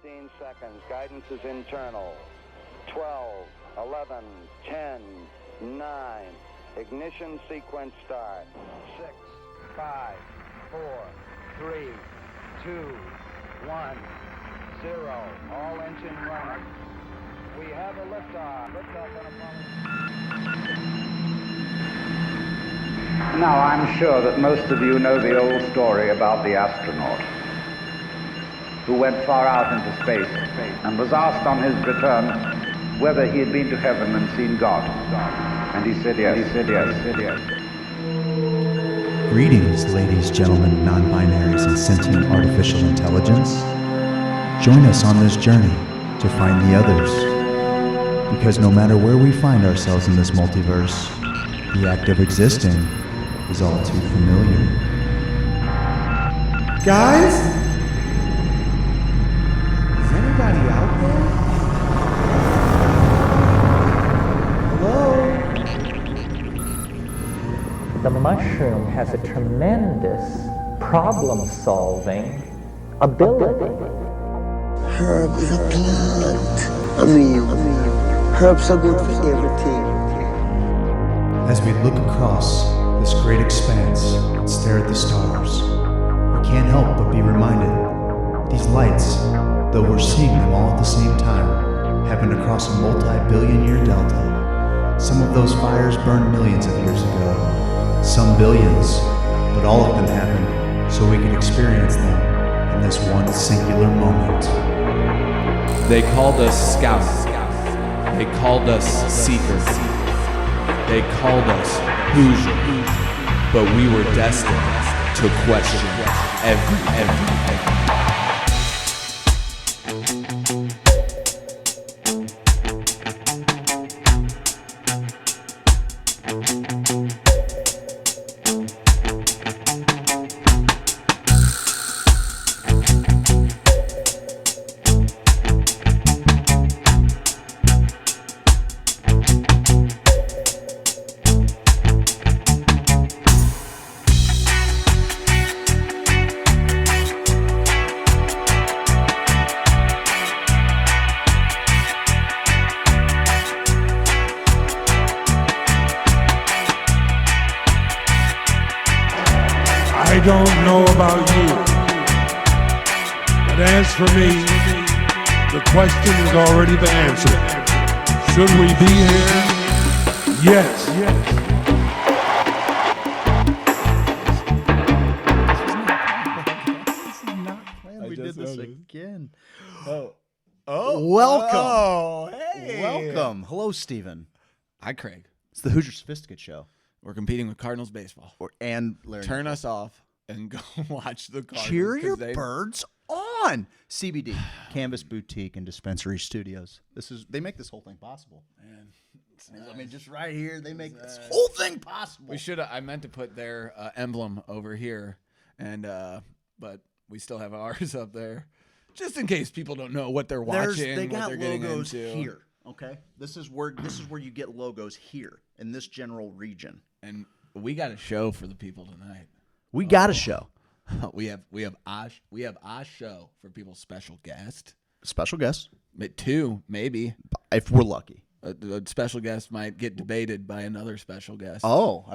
15 seconds. Guidance is internal. 12, 11, 10, 9. Ignition sequence start. 6, 5, 4, 3, 2, 1, 0. All engine running. We have a liftoff. Liftoff on Apollo. Now, I'm sure that most of you know the old story about the astronaut who went far out into space and was asked on his return whether he had been to heaven and seen God. And he said yes. Greetings, ladies, gentlemen, non-binaries, and sentient artificial intelligence. Join us on this journey to find the others. Because no matter where we find ourselves in this multiverse, the act of existing is all too familiar. Guys? Is anybody out there? Hello? The mushroom has a tremendous problem-solving ability. Herb is a plant. Herbs are good for everything. As we look across this great expanse and stare at the stars, we can't help but be reminded these lights, though we're seeing them all at the same time, happened across a multi-billion-year delta. Some of those fires burned millions of years ago, some billions, but all of them happened so we could experience them in this one singular moment. They called us scouts. They called us seekers. They called us Hoosier. But we were destined to question everything. I don't know about you, but as for me, the question has already been answered. Should we be here? Yes. We did this again. Oh, Welcome. Oh, hey. Welcome. Hello, Steven. Hi, Craig. It's the Hoosier Sophisticate show. We're competing with Cardinals baseball. And Larry. Turn us off and go watch the Cardinals. Cheer your birds on. CBD, Canvas Boutique and Dispensary Studios. They make this whole thing possible. Man, I mean, just right here, they make this whole thing possible. we should. I meant to put their emblem over here, and but we still have ours up there, just in case people don't know what they're watching. They got what they're logos getting into. here. Okay, this is where you get logos here in this general region. And we got a show for the people tonight. We got a show. We have our show for people's special guest. Special guest, Two, maybe. if we're lucky. A special guest might get debated by another special guest. Oh,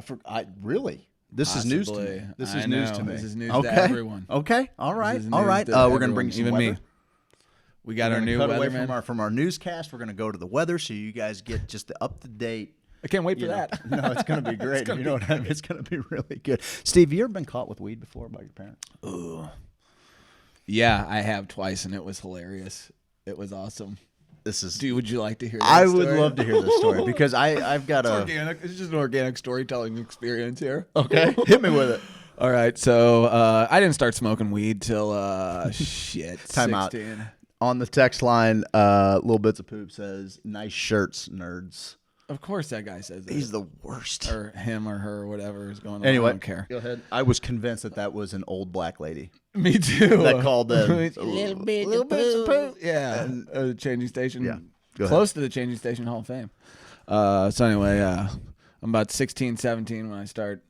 really? This Possibly. is news to me. This I is news know. to me. This is news okay. to everyone. Okay. All right. This is All news right. to We're everyone. gonna bring some Even weather. me. We got our We're new gonna cut away weatherman. from our newscast. We're gonna go to the weather, so you guys get just the up to date. I can't wait for that. No, it's gonna be great. gonna You know what I mean? It's gonna be really good. Steve, you ever been caught with weed before by your parents? Yeah, I have twice, and it was hilarious. It was awesome. Would you like to hear that I story? would love to hear this story because I've got It's a. organic. It's just an organic storytelling experience here. Okay, hit me with it. All right, so I didn't start smoking weed till Time out. 16. On the text line, Little Bits of Poop says, "Nice shirts, nerds." Of course, that guy says that. He's the worst. Or him or her, whatever is going on. Anyway, I don't care. Go ahead. I was convinced that was an old black lady Me too. that called them little bits of poop. Yeah, changing station. Yeah. Go ahead. Close to the changing station Hall of Fame. So anyway, I'm about 16, 17 when I start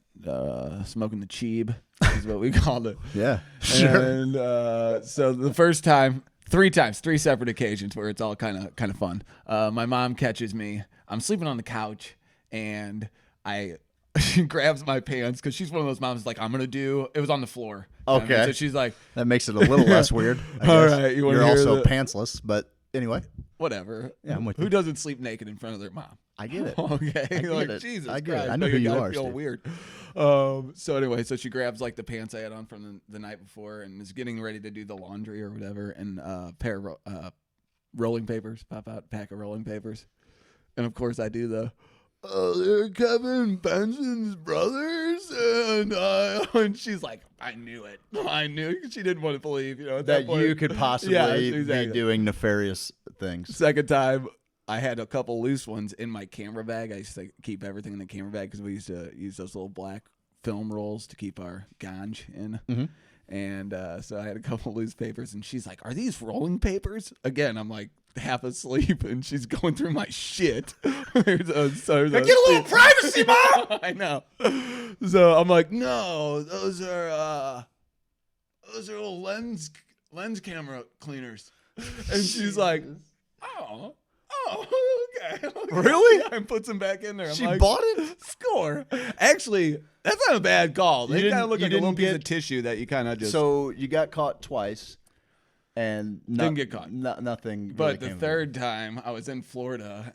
smoking the cheeb, is what we called it. Yeah, sure. And so the first time 3 times, 3 separate occasions where it's all kind of fun. My mom catches me. I'm sleeping on the couch, and she grabs my pants because she's one of those moms like, I'm gonna do. It was on the floor. Okay. So she's like, That makes it a little less weird. I All guess. right, you wanna You're hear also the- pantsless, but anyway, whatever. Yeah, I'm with Who you. doesn't sleep naked in front of their mom? I get it. Okay, I get like it. Jesus I get Christ, it. I know make who a you guy are, feel Steve. weird. So anyway, so she grabs like the pants I had on from the night before and is getting ready to do the laundry or whatever, and a pair of rolling papers pop out, pack of rolling papers, and of course I do the. They're Kevin Benson's brothers, and she's like, I knew it. I knew it. She didn't want to believe, at That point. you could possibly Yeah, be exactly. doing nefarious things. Second time, I had a couple loose ones in my camera bag. I used to keep everything in the camera bag because we used to use those little black film rolls to keep our ganj in. Mm-hmm. And so I had a couple loose papers, and she's like, "Are these rolling papers?" Again, I'm like half asleep, and she's going through my shit. Get a little privacy, Mom! I know. So I'm like, "No, those are little lens camera cleaners," and she's like, "Oh, okay." Really? Yeah, and puts them back in there. I'm She like, bought it? Score. Actually, that's not a bad call. They didn't- kind of look you like a little didn't piece get- of tissue that you kind of just. So you got caught twice, and Didn't get caught. Nothing. But really the came of it. third time, I was in Florida,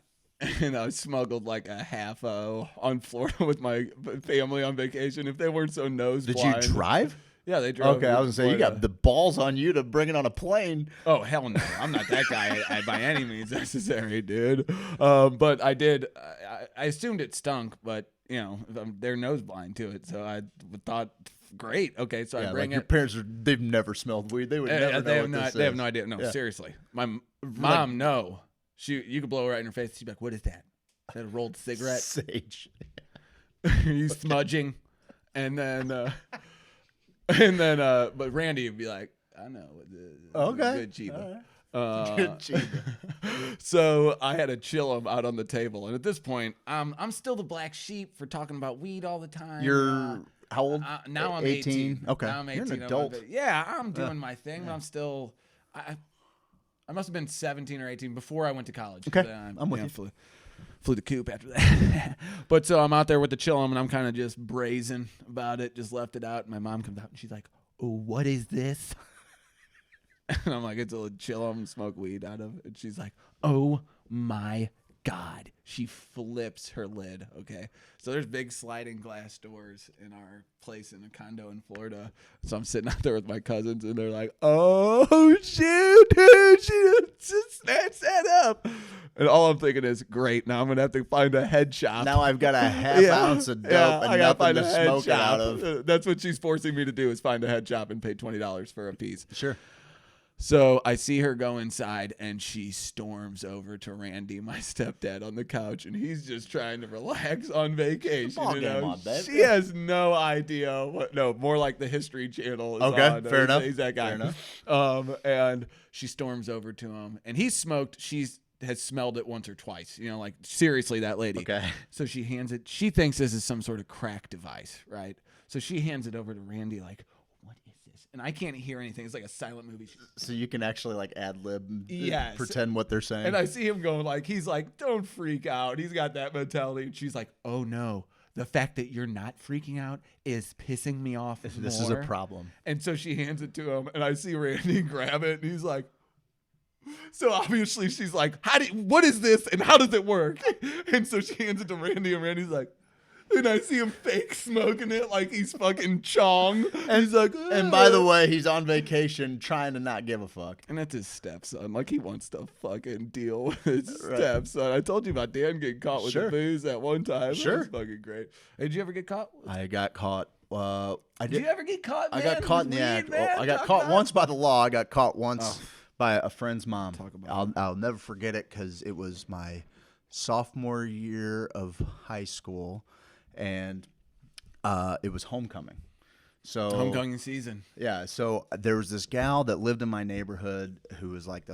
and I smuggled like a half O on Florida with my family on vacation. If they weren't so nose Did blind. you drive? Yeah, they drove. Okay, I was gonna say you got the balls on you to bring it on a plane. Oh hell no! I'm not that guy by any means necessary, dude. But I did. I assumed it stunk, but they're nose blind to it, so I thought, great, okay. So I Yeah, bring like your it. parents they've never smelled weed. They would never They know have what this They have is. no idea. No, Yeah. seriously, my mom. No, you could blow her right in her face. She'd be like, "What is that? Is that a rolled cigarette? Sage. Are you smudging?" And then. But Randy would be like, I know. Okay. Good Chiba. Good Chiba. So I had to chill him out on the table. And at this point, I'm still the black sheep for talking about weed all the time. You're how old? Now I'm 18. Okay. Now I'm 18. You're an I'm adult. yeah, I'm doing my thing, but I'm still. I must have been 17 or 18 before I went to college. Okay. Then I'm with you. Flew the coop after that. But so I'm out there with the chillum, and I'm kind of just brazen about it, just left it out. And my mom comes out, and she's like, "Oh, what is this?" And I'm like, "It's a chillum, smoke weed out of it." And she's like, "Oh my God." She flips her lid, okay? So there's big sliding glass doors in our place in a condo in Florida. So I'm sitting out there with my cousins, and they're like, "Oh, shoot, dude, she just snatched that up." And all I'm thinking is, great, now I'm going to have to find a head shop. Now I've got a half ounce of dope and I gotta nothing find to a head smoke it shop. out of. That's what she's forcing me to do, is find a head shop and pay $20 for a piece. Sure. So I see her go inside, and she storms over to Randy, my stepdad, on the couch, and he's just trying to relax on vacation. Ball game on, babe. She has no idea what. No, more like the History Channel is Okay, on. fair enough. He's that guy. Fair enough. And she storms over to him, and he's smoked. Has smelled it once or twice. Like seriously, that lady. Okay. So she hands it. She thinks this is some sort of crack device, right? So she hands it over to Randy, like, "What is this?" And I can't hear anything. It's like a silent movie. So you can actually like ad lib, and Yes. pretend what they're saying. And I see him going like, he's like, "Don't freak out." He's got that mentality. And she's like, "Oh no, the fact that you're not freaking out is pissing me off This is a problem. And so she hands it to him, and I see Randy grab it, and he's like, so obviously she's like, what is this and how does it work? And so she hands it to Randy, and Randy's like, and I see him fake smoking it like he's fucking Chong. And he's like, And by the way, he's on vacation trying to not give a fuck. and that's his stepson. Like, he wants to fucking deal with his Right. stepson. I told you about Dan getting caught with Sure. the booze at one time. Sure. That was fucking great. Hey, did you ever get caught? I got caught. I Did did. you ever get caught, man? I got caught in the with act. weed, man? I got Talk caught about once by the law. I got caught once by a friend's mom. Talk about I'll never forget it because it was my sophomore year of high school, and it was homecoming. So homecoming season. Yeah, so there was this gal that lived in my neighborhood who was like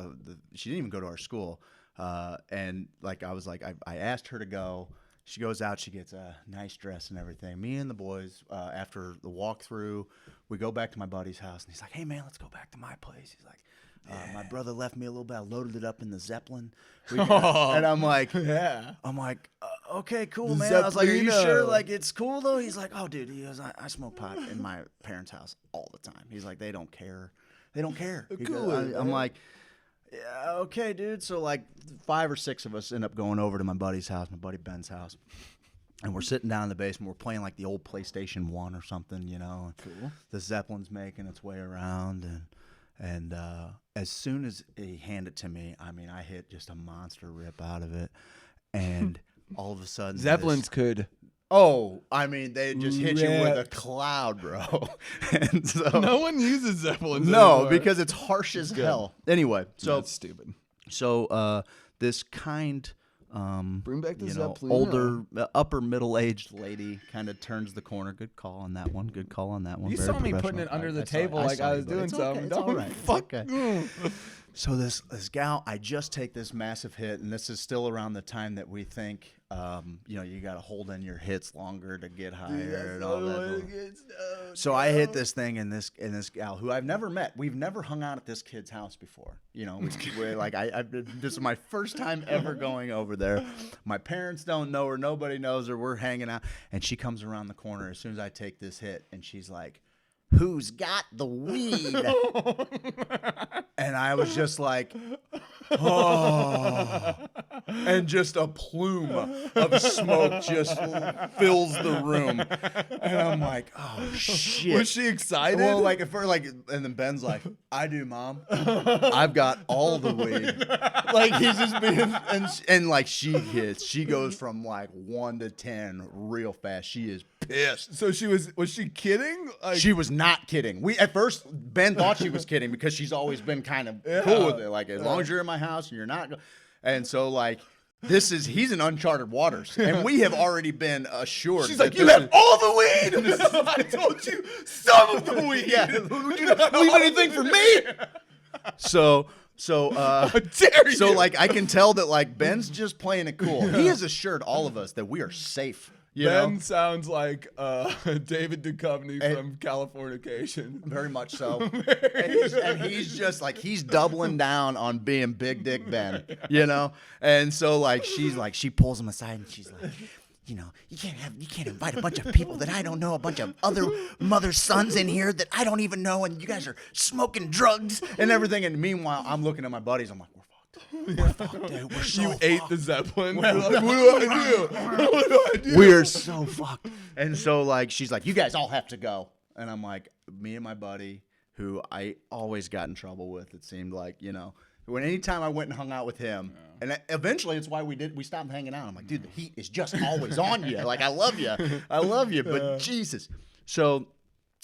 she didn't even go to our school, and like I was like I asked her to go. She goes out, she gets a nice dress and everything. Me and the boys, after the walkthrough, we go back to my buddy's house, and he's like, hey, man, let's go back to my place. He's like, my brother left me a little bit. I loaded it up in the Zeppelin. And I'm like, okay, cool, man. I was like, are you sure? Like, it's cool, though? He's like, oh, dude, he goes, I smoke pot in my parents' house all the time. He's like, they don't care. They don't care. I'm like, yeah, okay, dude. So, like, 5 or 6 of us end up going over to my buddy's house, my buddy Ben's house. And we're sitting down in the basement. We're playing, like, the old PlayStation 1 or something, you know. Cool. The Zeppelin's making its way around, and as soon as he handed it to me, I mean, I hit just a monster rip out of it. And all of a sudden... Zeppelins could... Oh, I mean, they just hit you with a cloud, bro. And so, no one uses Zeppelins No, anymore. because it's harsh as hell. Anyway, so... That's stupid. So this kind... Bring back the Zeppelin. older, upper middle-aged lady kind of turns the corner. Good call on that one. Good call on that one. You Very saw me putting professional. it under the I saw table it. like I was but doing it's something. Okay. It's Don't all right. fuck. Okay. So this gal, I just take this massive hit, and this is still around the time that we think, you got to hold in your hits longer to get higher and all that. So I hit this thing, and this gal who I've never met. We've never hung out at this kid's house before. You know, we're like this is my first time ever going over there. My parents don't know her. Nobody knows her. We're hanging out, and she comes around the corner as soon as I take this hit, and she's like, who's got the weed? And I was just like, oh. And just a plume of smoke just fills the room. And I'm like, oh, shit. Was she excited? Well, like, at first, and then Ben's like, I do, Mom. I've got all the weed. Like, he's just being, and like, she goes from like 1 to 10 real fast. She is pissed. So was she kidding? Like, She was not kidding. At first, Ben thought she was kidding because she's always been kind of cool with it. Like, as long as you're in my house and you're not. And so, like, he's in uncharted waters. And we have already been assured. She's like, you have all the weed. I told you some of the weed. Yeah. Would you not leave anything for me? So, How dare you? So, like, I can tell that, like, Ben's just playing it cool. He has assured all of us that we are safe. Ben sounds like David Duchovny from Californication. Very much so. and he's just like, he's doubling down on being Big Dick Ben, you know? And so, like, she pulls him aside and she's like, you know, you can't invite a bunch of people that I don't know, a bunch of other mother's sons in here that I don't even know, and you guys are smoking drugs and everything. And meanwhile, I'm looking at my buddies, I'm like, we're fucked, dude. We're so fucked. Ate the Zeppelin. You're like, what do I do? What do I do? We're so fucked. And so, like, she's like, you guys all have to go. And I'm like, me and my buddy, who I always got in trouble with, it seemed like, you know, anytime I went and hung out with him, and eventually it's why we stopped hanging out. I'm like, dude, the heat is just always on you. Like, I love you, but Jesus. So,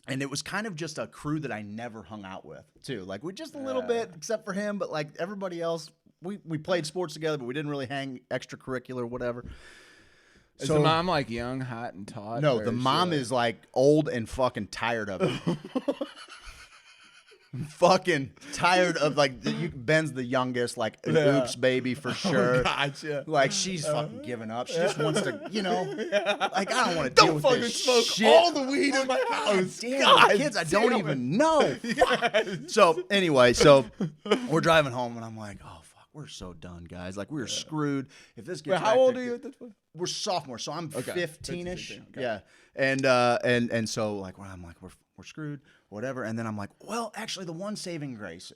and it was kind of just a crew that I never hung out with, too. Like, we just a little bit, except for him, but, like, everybody else, we played sports together, but we didn't really hang extracurricular, whatever. Is the mom, like, young, hot, and taut? No, the mom is, like, old and fucking tired of it. Fucking tired of, like, Ben's the youngest, like, an oops baby for sure. Gotcha. Like, she's fucking giving up. She just wants to, you know, like, I don't want to deal with fucking this smoke shit. all the weed in my house. Damn, God kids, I don't damn even know. Yes. So, anyway, we're driving home, and I'm like, oh, fuck, we're so done, guys. Like, we're screwed. If this gets How old are you at this point? We're sophomores, so I'm 15-ish. 15, okay. Yeah. And so, like, I'm like, we're screwed, whatever. And then I'm like, well, actually, the one saving grace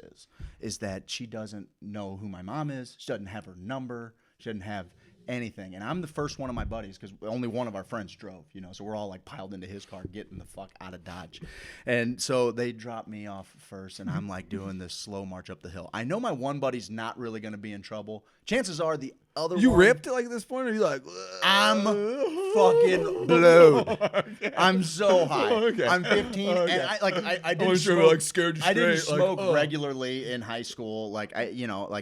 is that she doesn't know who my mom is. She doesn't have her number. She doesn't have anything. And I'm the first one of my buddies because only one of our friends drove, you know. So we're all, like, piled into his car, getting the fuck out of Dodge. And so they drop me off first, and I'm, like, doing this slow march up the hill. I know my one buddy's not really going to be in trouble. Chances are the other You one, ripped like at this point, or you like? I'm fucking blowed. Okay. I'm so high. Okay. I'm 15, Okay. and I didn't I'm sure smoke. we're, like, scared you I didn't straight, like, smoke oh. regularly in high school. Like,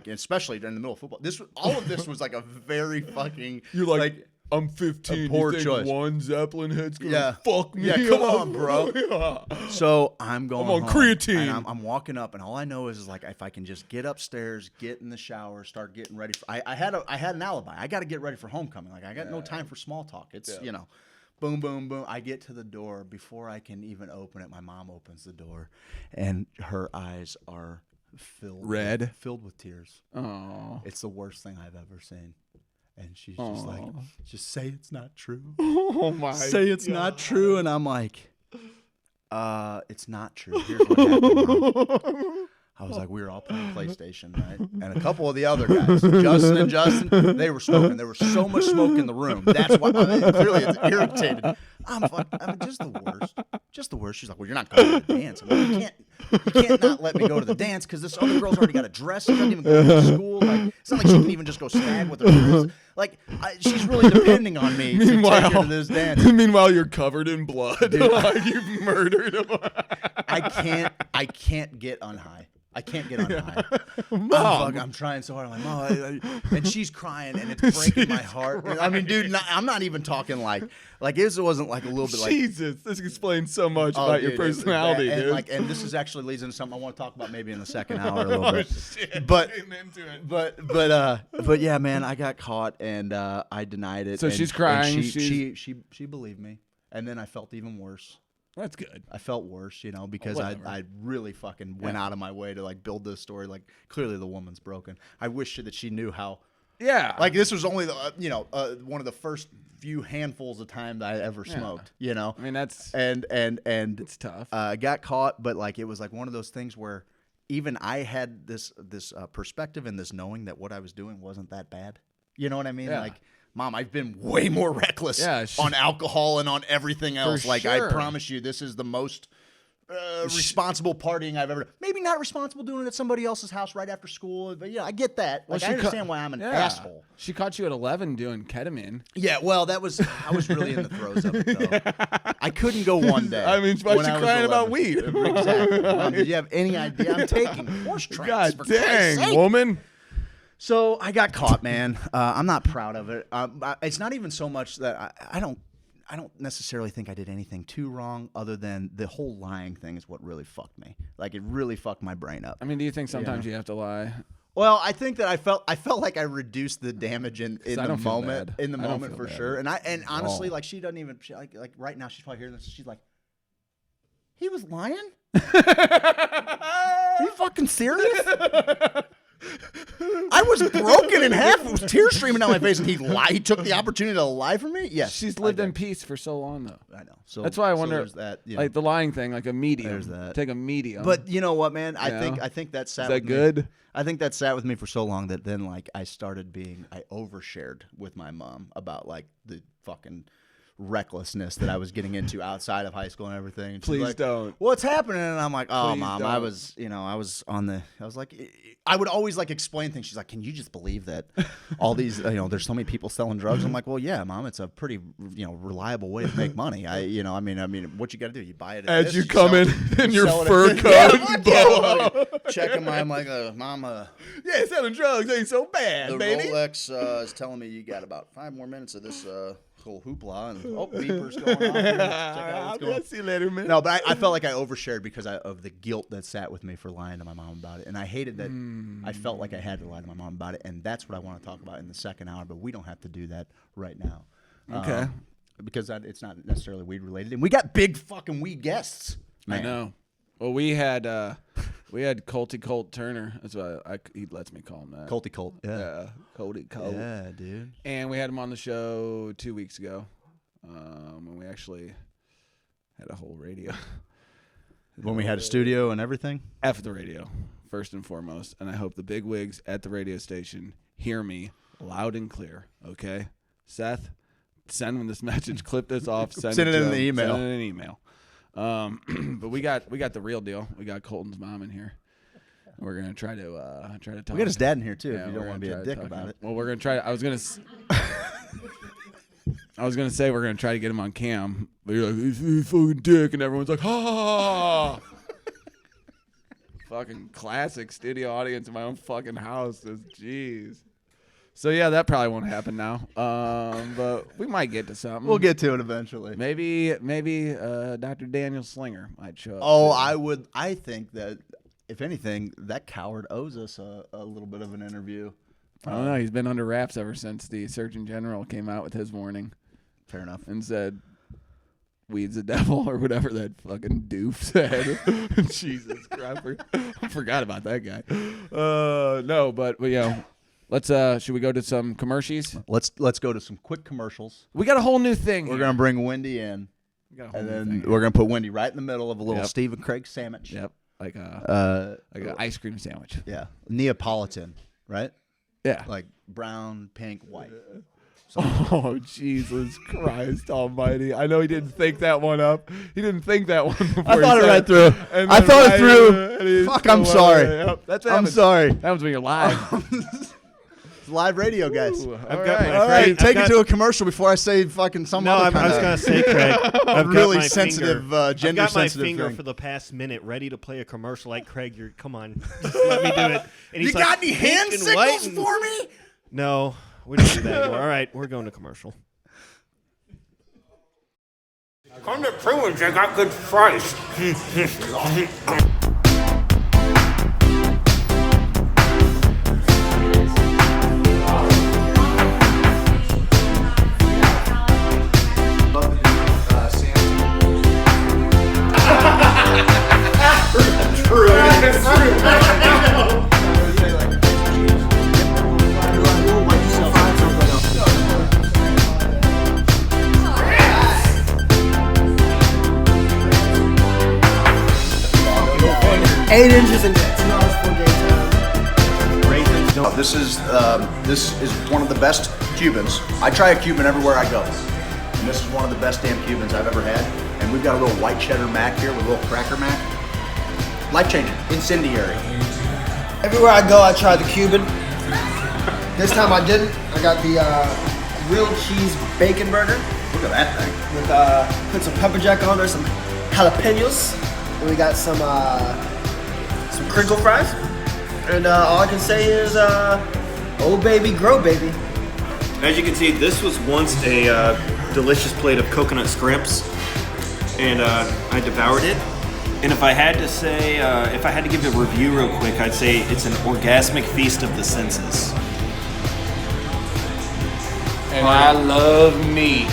especially in the middle of football. All of this was like a very fucking. You're like I'm 15. A poor you think choice. one Zeppelin head's gonna fuck me? Yeah, come up? on, bro. Yeah. So I'm going. I'm on home, creatine. and I'm walking up, and all I know is like if I can just get upstairs, get in the shower, start getting ready. I had an alibi. I got to get ready for homecoming. Like I got no time for small talk. It's boom, boom, boom. I get to the door before I can even open it. My mom opens the door, and her eyes are filled with tears. Oh, it's the worst thing I've ever seen. And she's just like, just say it's not true. Oh my! Say it's not true, and I'm like, it's not true. Here's what happened, Mom. I was like, we were all playing PlayStation, right? And a couple of the other guys, Justin, they were smoking. There was so much smoke in the room. That's why clearly it's irritated. I'm just the worst. Just the worst. She's like, well, you're not going to the dance. I'm like, you can't not let me go to the dance because this other girl's already got a dress. She doesn't even go to school. Like, it's not like she can even just go stag with her friends. Like, she's really depending on me to take her to this dance. Meanwhile, you're covered in blood. Dude, like you've murdered him. I can't get on high. I can't get on high. Mom. I'm trying so hard. I'm like, Mom, and she's crying, and it's breaking my heart. I mean, dude, I'm not even talking like this wasn't like a little bit like. Jesus, this explains so much about your personality, and, dude. And this is actually leads into something I want to talk about maybe in the second hour a little bit. Shit. But Getting into it. but yeah, man, I got caught and I denied it. So and, she's crying. And she believed me, and then I felt even worse. That's good. I felt worse, because I really fucking went out of my way to like build this story. Like clearly the woman's broken. I wish that she knew how. Yeah. Like this was only the one of the first few handfuls of time that I ever smoked. I mean that's and it's tough. I got caught, but like it was like one of those things where even I had this perspective and this knowing that what I was doing wasn't that bad. You know what I mean? Yeah. Like. Mom, I've been way more reckless on alcohol and on everything else. Like, I promise you, this is the most responsible partying I've ever. Maybe not responsible doing it at somebody else's house right after school, but yeah, I get that. Like, I understand why I'm an asshole. She caught you at 11 doing ketamine. Yeah, well, I was really in the throes of it though. I couldn't go one day. I mean, why is she crying about weed? Exactly. Mom, did you have any idea I'm taking horse tracks? God dang, woman. So I got caught, man. I'm not proud of it. It's not even so much that I don't necessarily think I did anything too wrong, other than the whole lying thing is what really fucked me. Like it really fucked my brain up. I mean, do you think sometimes you have to lie? Well, I think that I felt like I reduced the damage in the moment. In the moment for sure. And honestly, like she doesn't even like right now she's probably hearing this. She's like, he was lying. Are you fucking serious? I was broken in half. It was tears streaming down my face, and he lied. He took the opportunity to lie for me. Yes, she's lived in peace for so long, though. I know. So that's why I wonder, that, like the lying thing, like a medium. There's that. Take a medium. But you know what, man? I think that sat. Is that with good? Me. I think that sat with me for so long that then like I overshared with my mom about like the fucking recklessness that I was getting into outside of high school and everything. And Please like, don't. What's happening? And I'm like, oh, Please Mom, don't. I was like, I would always like explain things. She's like, can you just believe that all these, there's so many people selling drugs? I'm like, well, yeah, Mom, it's a pretty, reliable way to make money. I mean, what you got to do? You buy it as you come in your fur coat. Yeah, checking my, I'm like, Mom, yeah, selling drugs ain't so bad, the baby. Rolex is telling me you got about 5 more minutes of this whole hoopla and beepers going off. Check out what's going on. See you later, man. No, but I felt like I overshared because of the guilt that sat with me for lying to my mom about it, and I hated that. I felt like I had to lie to my mom about it, and that's what I want to talk about in the second hour. But we don't have to do that right now, okay? Because it's not necessarily weed related, and we got big fucking weed guests. Man. I know. Well, we had Colty Colt Turner. That's why he lets me call him that. Colty Colt. Yeah. Colty Colt. Yeah, dude. And we had him on the show 2 weeks ago. When we actually had a whole radio. When we had a studio and everything? F the radio, first and foremost. And I hope the big wigs at the radio station hear me loud and clear, okay? Seth, send him this message. Clip this off. Send it in the email. Send it in an email. But we got the real deal. We got Colton's mom in here. We're gonna try to talk. We got his dad in here too. Yeah, if you don't want to be a dick about it. Well, we're gonna try. I was gonna say we're gonna try to get him on cam. But you're like, he's fucking dick, and everyone's like, ha ha ha. Fucking classic studio audience in my own fucking house. Jeez. So yeah, that probably won't happen now. But we might get to something. We'll get to it eventually. Maybe Dr. Daniel Slinger might show up. Oh, I think that if anything, that coward owes us a little bit of an interview. I don't know. He's been under wraps ever since the Surgeon General came out with his warning. Fair enough. And said, "Weed's the devil," or whatever that fucking doof said. Jesus Christ, I forgot about that guy. No, but let's should we go to some commercials? Let's go to some quick commercials. We got a whole new thing. We're gonna bring Wendy in, and then we're gonna put Wendy right in the middle of a little Steve and Craig sandwich. Yep, like an ice cream sandwich. Yeah, Neapolitan, right? Yeah, like brown, pink, white. Oh, Jesus Christ Almighty! I know he didn't think that one up. He didn't think that one before. I thought it right through. I thought it through. Fuck, I'm sorry. Yep, I'm sorry. That happens when you're live. It's live radio, guys. Ooh, All right, take it to a commercial before I say fucking some other kind I was going to say, Craig, I've really got my sensitive, finger, gender I've got my sensitive finger thing. for the past minute ready to play a commercial like Craig. Come on, just let me do it. And You he's got like, any hand pink and white signals and- for me? No, we don't do that anymore. All right, we're going to commercial. Come to Pruins, I got good price. $8 inches and $2 for game time. Raisins don't. This is one of the best Cubans. I try a Cuban everywhere I go, and this is one of the best damn Cubans I've ever had. And we've got a little white cheddar mac here with a little cracker mac. Life changing, incendiary. Everywhere I go, I try the Cuban. This time I didn't. I got the grilled cheese bacon burger. Look at that thing. With put some pepper jack on there, some jalapenos, and we got some crinkle fries. And all I can say is, oh baby, grow baby. As you can see, this was once a delicious plate of coconut scrimps, and I devoured it. And if I had to say, if I had to give a review real quick, I'd say it's an orgasmic feast of the senses. And I love meat.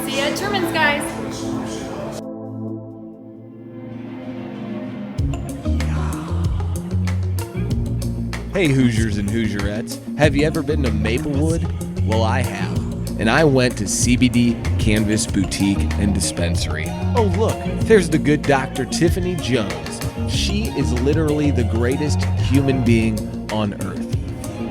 See ya at Truman's, guys. Hey Hoosiers and Hoosierettes, have you ever been to Maplewood? Well, I have. And I went to CBD Canvas Boutique and Dispensary. Oh look, there's the good Dr. Tiffany Jones. She is literally the greatest human being on earth.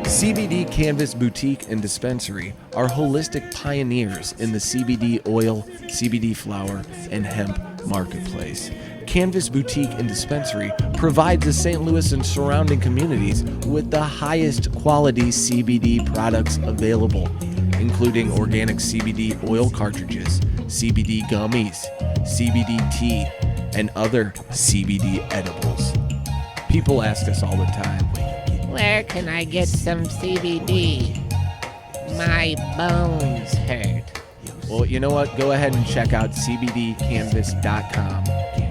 CBD Canvas Boutique and Dispensary are holistic pioneers in the CBD oil, CBD flower, and hemp marketplace. Canvas Boutique and Dispensary provides the St. Louis and surrounding communities with the highest quality CBD products available, including organic CBD oil cartridges, CBD gummies, CBD tea, and other CBD edibles. People ask us all the time, where can I get some CBD? My bones hurt. Well, you know what? Go ahead and check out cbdcanvas.com.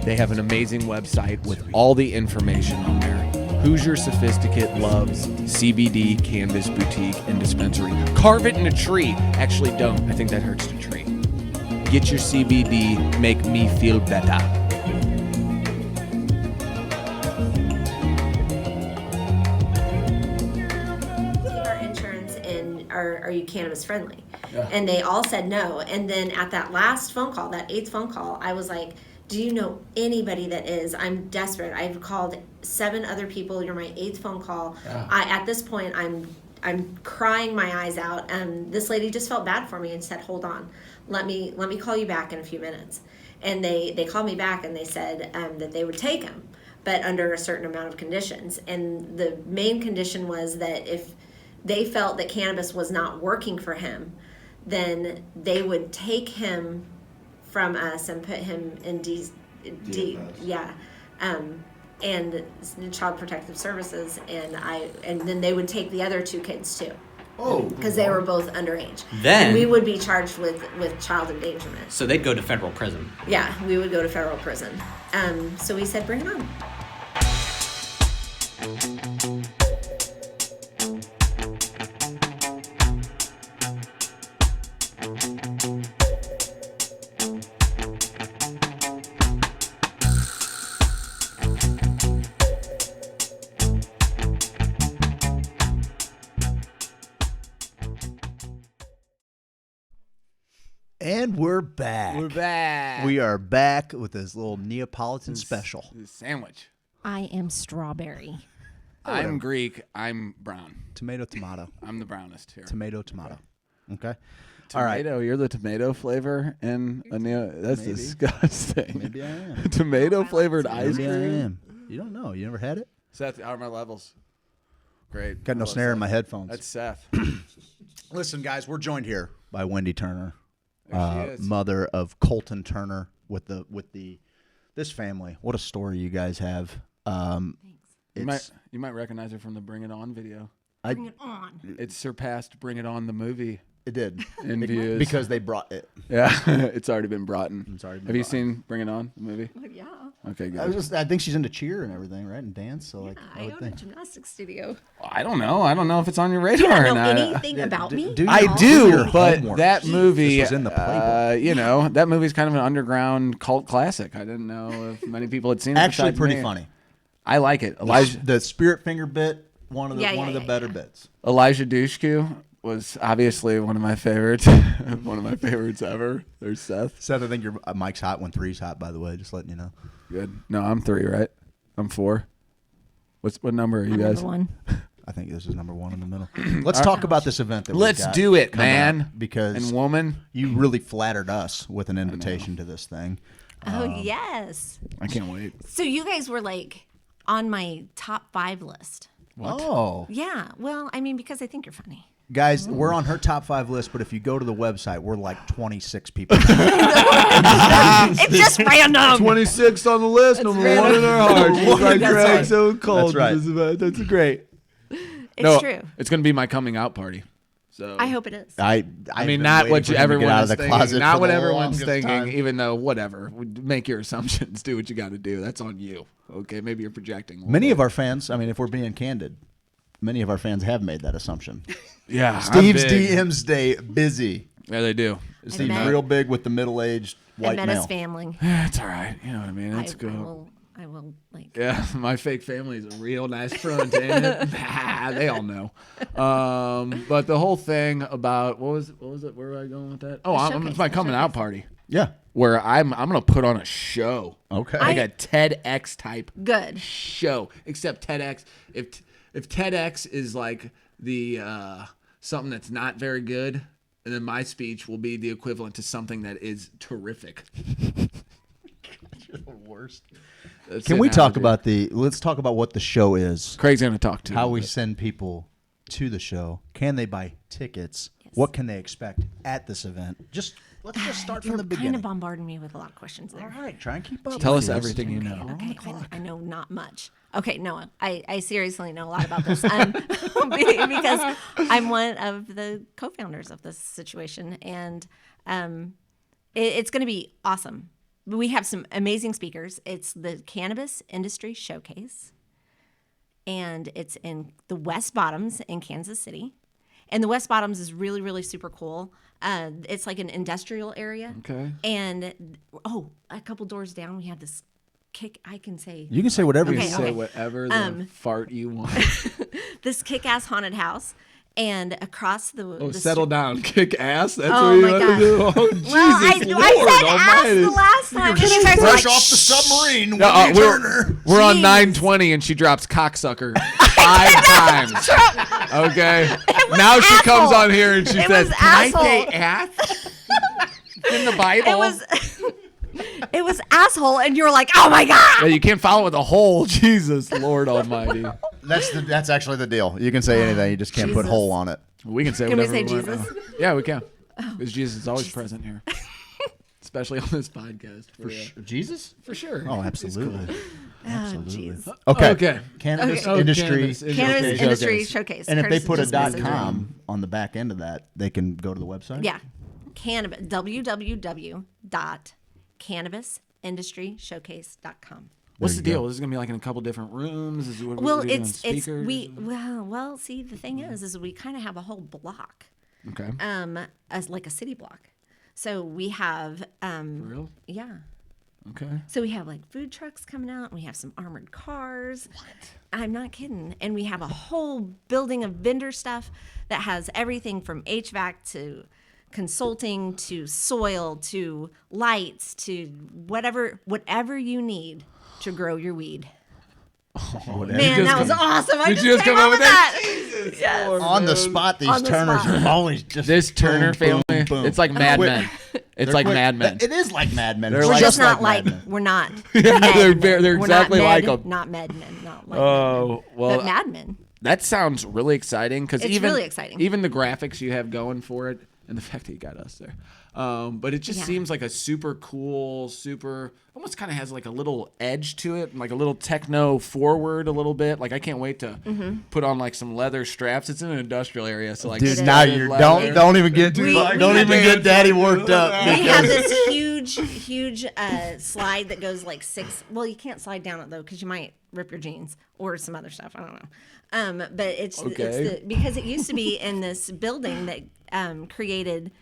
They have an amazing website with all the information on there. Hoosier Sophisticate loves CBD Canvas Boutique and Dispensary. Carve it in a tree. Actually, don't. I think that hurts the tree. Get your CBD. Make me feel better. Our insurance and are you cannabis friendly? Yeah. And they all said no. And then at that last phone call, that 8th phone call, I was like, do you know anybody that is? I'm desperate. I've called 7 other people. You're my 8th phone call. Yeah. At this point, I'm crying my eyes out. And this lady just felt bad for me and said, hold on, let me call you back in a few minutes. And they called me back and they said that they would take him, but under a certain amount of conditions. And the main condition was that if they felt that cannabis was not working for him, then they would take him from us and put him in and Child Protective Services, and then they would take the other 2 kids too. Oh, because they were both underage. Then and we would be charged with child endangerment. So they'd go to federal prison. Yeah, we would go to federal prison. So we said, bring it on. And we're back. We're back. We are back with this little Neapolitan special. Sandwich. I am strawberry. I'm Greek. I'm brown. Tomato. I'm the brownest here. Tomato. Okay. All right. You're the tomato flavor in a That's Maybe. disgusting. Maybe I am. Tomato flavored ice Maybe cream. I am. You don't know. You never had it? Seth, how are my levels? Great. Got no I love snare in Seth. my headphones. That's Seth. Listen, guys, we're joined here by Wendy Turner, There she is. mother of Colton Turner, with this family. What a story you guys have. You might recognize her from the Bring It On video. Bring it on. It surpassed Bring It On the movie. It did. In views. Because they brought it. Yeah, it's already been brought in. It's already been Have you brought seen Bring It On, the movie? Yeah. Okay, good. I think she's into cheer and everything, right? And dance. So like, I own a gymnastics studio. I don't know. I don't know if it's on your radar You don't or know not. anything about me? I your do, but homework. that movie, This was in the playbook. that movie's kind of an underground cult classic. I didn't know if many people had seen it. Actually, besides pretty me. funny. I like it. Elijah, The spirit finger bit, one of the better bits. Elijah Dushku was obviously one of my favorites. One of my favorites ever. There's Seth. Seth, I think your mic's hot when 3's hot, by the way. Just letting you know. Good. No, I'm 3, right? I'm 4. What number are you guys? Number 1. I think this is number 1 in the middle. Let's talk about this event that Let's we've got do it, coming man. up, because And woman. you really flattered us with an invitation to this thing. Oh, yes. I can't wait. So you guys were like on my top 5 list. What? Oh. Yeah. Well, I mean, because I think you're funny. Guys, we're on her top 5 list, but if you go to the website, we're like 26 people. It's just random. 26 on the list, number 1 in our hearts. Just like That's Greg, right. so cold. That's right. That's great. It's true. It's going to be my coming out party. So I hope it is. I mean, not what everyone is thinking. Not what everyone's thinking. Even though, whatever, make your assumptions. Do what you got to do. That's on you. Okay, maybe you're projecting. Many of our fans, I mean, if we're being candid, many of our fans have made that assumption. Yeah, Steve's I'm big. DMs day busy. Yeah, they do. Steve's real big with the middle-aged white I met male. his family. It's all right. You know what I mean? That's good. I will like. Yeah, my fake family is a real nice front, ain't it? They all know. But the whole thing about what was it? Where were I going with that? Oh, it's my coming out party. Yeah, where I'm gonna put on a show. Okay, like a TEDx type good show. Except TEDx, if TEDx is like the something that's not very good, and then my speech will be the equivalent to something that is terrific. You're the worst. That's Can the we talk analogy. about let's talk about what the show is. Craig's going to talk to how you we about it. send people to the show. Can they buy tickets? Yes. What can they expect at this event? Let's just start from the You're beginning. kind of bombarding me with a lot of questions there. All right, try and keep up. Tell us please. everything you know. Okay, I know not much. Okay, no, I seriously know a lot about this because I'm one of the co-founders of this situation, and it's going to be awesome. We have some amazing speakers. It's the Cannabis Industry Showcase, and it's in the West Bottoms in Kansas City. And the West Bottoms is really, really super cool. It's like an industrial area. Okay. And, a couple doors down, we have this I can say. You can say whatever you you say. Whatever the fart you want. This kick-ass haunted house. And across the settle down, kick ass. That's Oh what you my want God. to do. Oh, Jesus, I said Lord ass Almighty. the last time. Just You guys were fresh like, off the submarine. No, Wendy Turner. we're on 920 and she drops cocksucker 5 times. Okay. Now she comes on here and she It says, was "Can I asshole." say ass in the Bible?" It was asshole, and you were like, "Oh my God!" Yeah, you can't follow with a hole. Jesus, Lord Almighty. That's actually the deal. You can say anything. You just can't put Jesus. hole on it. We can say Can we whatever say want Jesus? now. Yeah, we can. Because Jesus is always present here. Especially on this podcast. Jesus? For sure. Oh, absolutely. Absolutely. Okay. Cannabis Okay. industry. Cannabis industry showcase. And if they Curtis put a just messaged me. .com on the back end of that, they can go to the website. Yeah, cannabis. www.cannabisindustryshowcase.com. What's the There you deal? go. This is gonna be like in a couple different rooms. Is it, what, Well, what are you doing, it's speakers? well. See, the thing is we kind of have a whole block, Okay. as like a city block. So we have real? Yeah. Okay. So we have like food trucks coming out, and we have some armored cars. What? I'm not kidding. And we have a whole building of vendor stuff that has everything from HVAC to consulting to soil to lights to whatever you need to grow your weed. Man, that was awesome. I Did just you just came come up up with with that. Jesus, Yes. Lord, On the man. spot, these On the Turners spot. are always just This Turner boom, family, boom, boom. it's like Mad Quick. Men. It's They're like quick. Mad Men. It is like Mad Men. They're It's We're like- just not Mad like Men. we're not. Yeah, Mad they're Men. We're exactly not like med, 'em. Not Mad Men. Not like Oh, Mad Men. well, But Mad Men. That sounds really exciting because It's even really exciting. even the graphics you have going for it and the fact that you got us there, but it just Yeah. seems like a super cool, super almost kind of has like a little edge to it, like a little techno forward a little bit. Like I can't wait to put on like some leather straps. It's in an industrial area, so like Dude, now you don't even get don't even get daddy worked up. We have this huge slide that goes like 6. Well, you can't slide down it though because you might rip your jeans or some other stuff. I don't know. But it's because it used to be in this building that created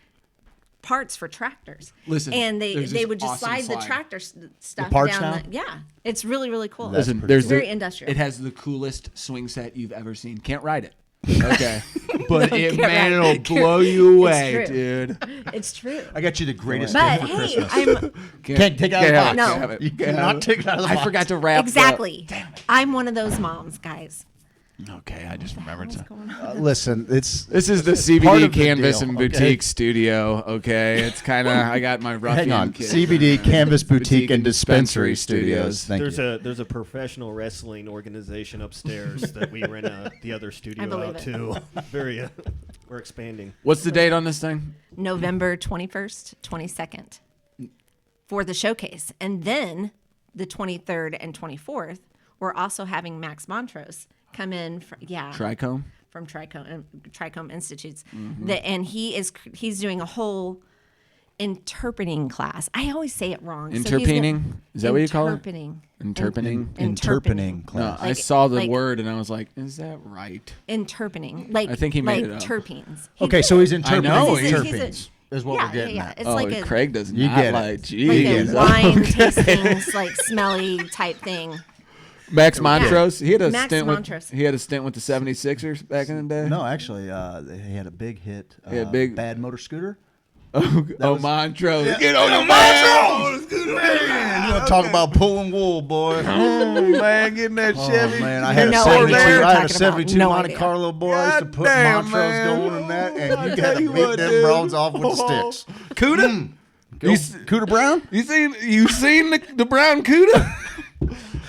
parts for tractors. Listen, and there's they this would just awesome slide the slide. tractor stuff parts down. now? Yeah, it's really really cool. Listen, it's there's very industrial. It has the coolest swing set you've ever seen. Can't ride it. Okay, but it Can't ride man, it. it'll blow you away, It's true. dude. It's true. I got you the greatest But gift for hey, Christmas. I'm Can't take it out of the box. No. Can't have it. You Can't cannot have it. take it out of the box. I forgot to wrap. exactly. I'm one of those moms, guys. Okay, I just remembered. Listen, This is the part CBD of the Canvas deal, and okay? Boutique studio. Okay, it's kind of I got my ruffian Hang on. kid. CBD Canvas Boutique and Dispensary Studios. Thank you. There's a professional wrestling organization upstairs that we rent the other studio believe out it. to. We're expanding. What's the date on this thing? November 21st, 22nd for the showcase. And then the 23rd and 24th, we're also having Max Montrose come in. Trichome? From Trichome Institutes. Mm-hmm. And he's doing a whole interpreting class. I always say it wrong. Interpening? Is that what you call it? Interpening. Interpening. No, Like- I saw the like- word and I was like, is that right? Interpening. Like I think he made like it up. terpenes. Okay, so he's interpreting I know, terpenes. Is what we're getting at. It's oh, like a Craig does You not get it. like. like Jeez. a wine tastings, like smelly type thing. Max Montrose, he had a Max stint Montrose. with the 76ers back in the day. No, actually, he had a big hit. He had big- Bad Motor Scooter. Montrose. Yeah. Get on Oh, the Montrose! Man, you want to talk about pulling wool, boy. Oh, man, getting that Chevy. Oh, man, I had a No 72, idea what you're I had a talking 72 about. No Monte idea. Carlo, boy. I used to put damn, Montrose man. going in that, and I you tell got to you beat what, them dude. bros off with the sticks. Cuda? Cooter Brown? You seen the brown Cuda?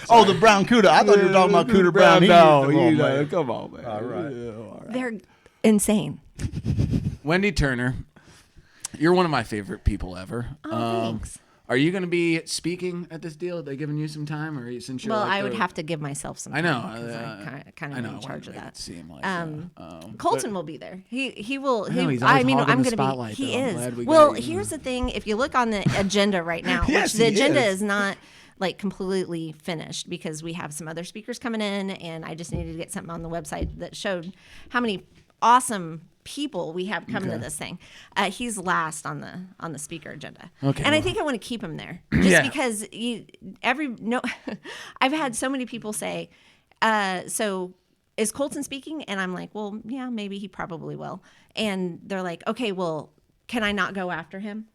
Oh, the brown Cuda. I thought you were talking about Cooter Brown. Come on, man. All right. They're insane. Wendy Turner, you're one of my favorite people ever. Oh, thanks. Are you going to be speaking at this deal? Are they giving you some time, or since you're Well, like I would the- have to give myself some I time. know. 'Cause I kind I of know. am in I charge wanted of to make that. it seem like Colton will be there. He will. I know, he, he's always I mean, hogging I'm the going to be. spotlight, He though. I'm is. glad we Well, got you. here's the thing. If you look on the agenda right now, Yes, which the he agenda is. is not like completely finished because we have some other speakers coming in, and I just needed to get something on the website that showed how many awesome people we have coming to this thing. He's last on the speaker agenda. Okay, and I well. think I want to keep him there just Yeah. because I've had so many people say, so is Colton speaking? And I'm like, well, yeah, maybe he probably will. And they're like, okay, well, can I not go after him?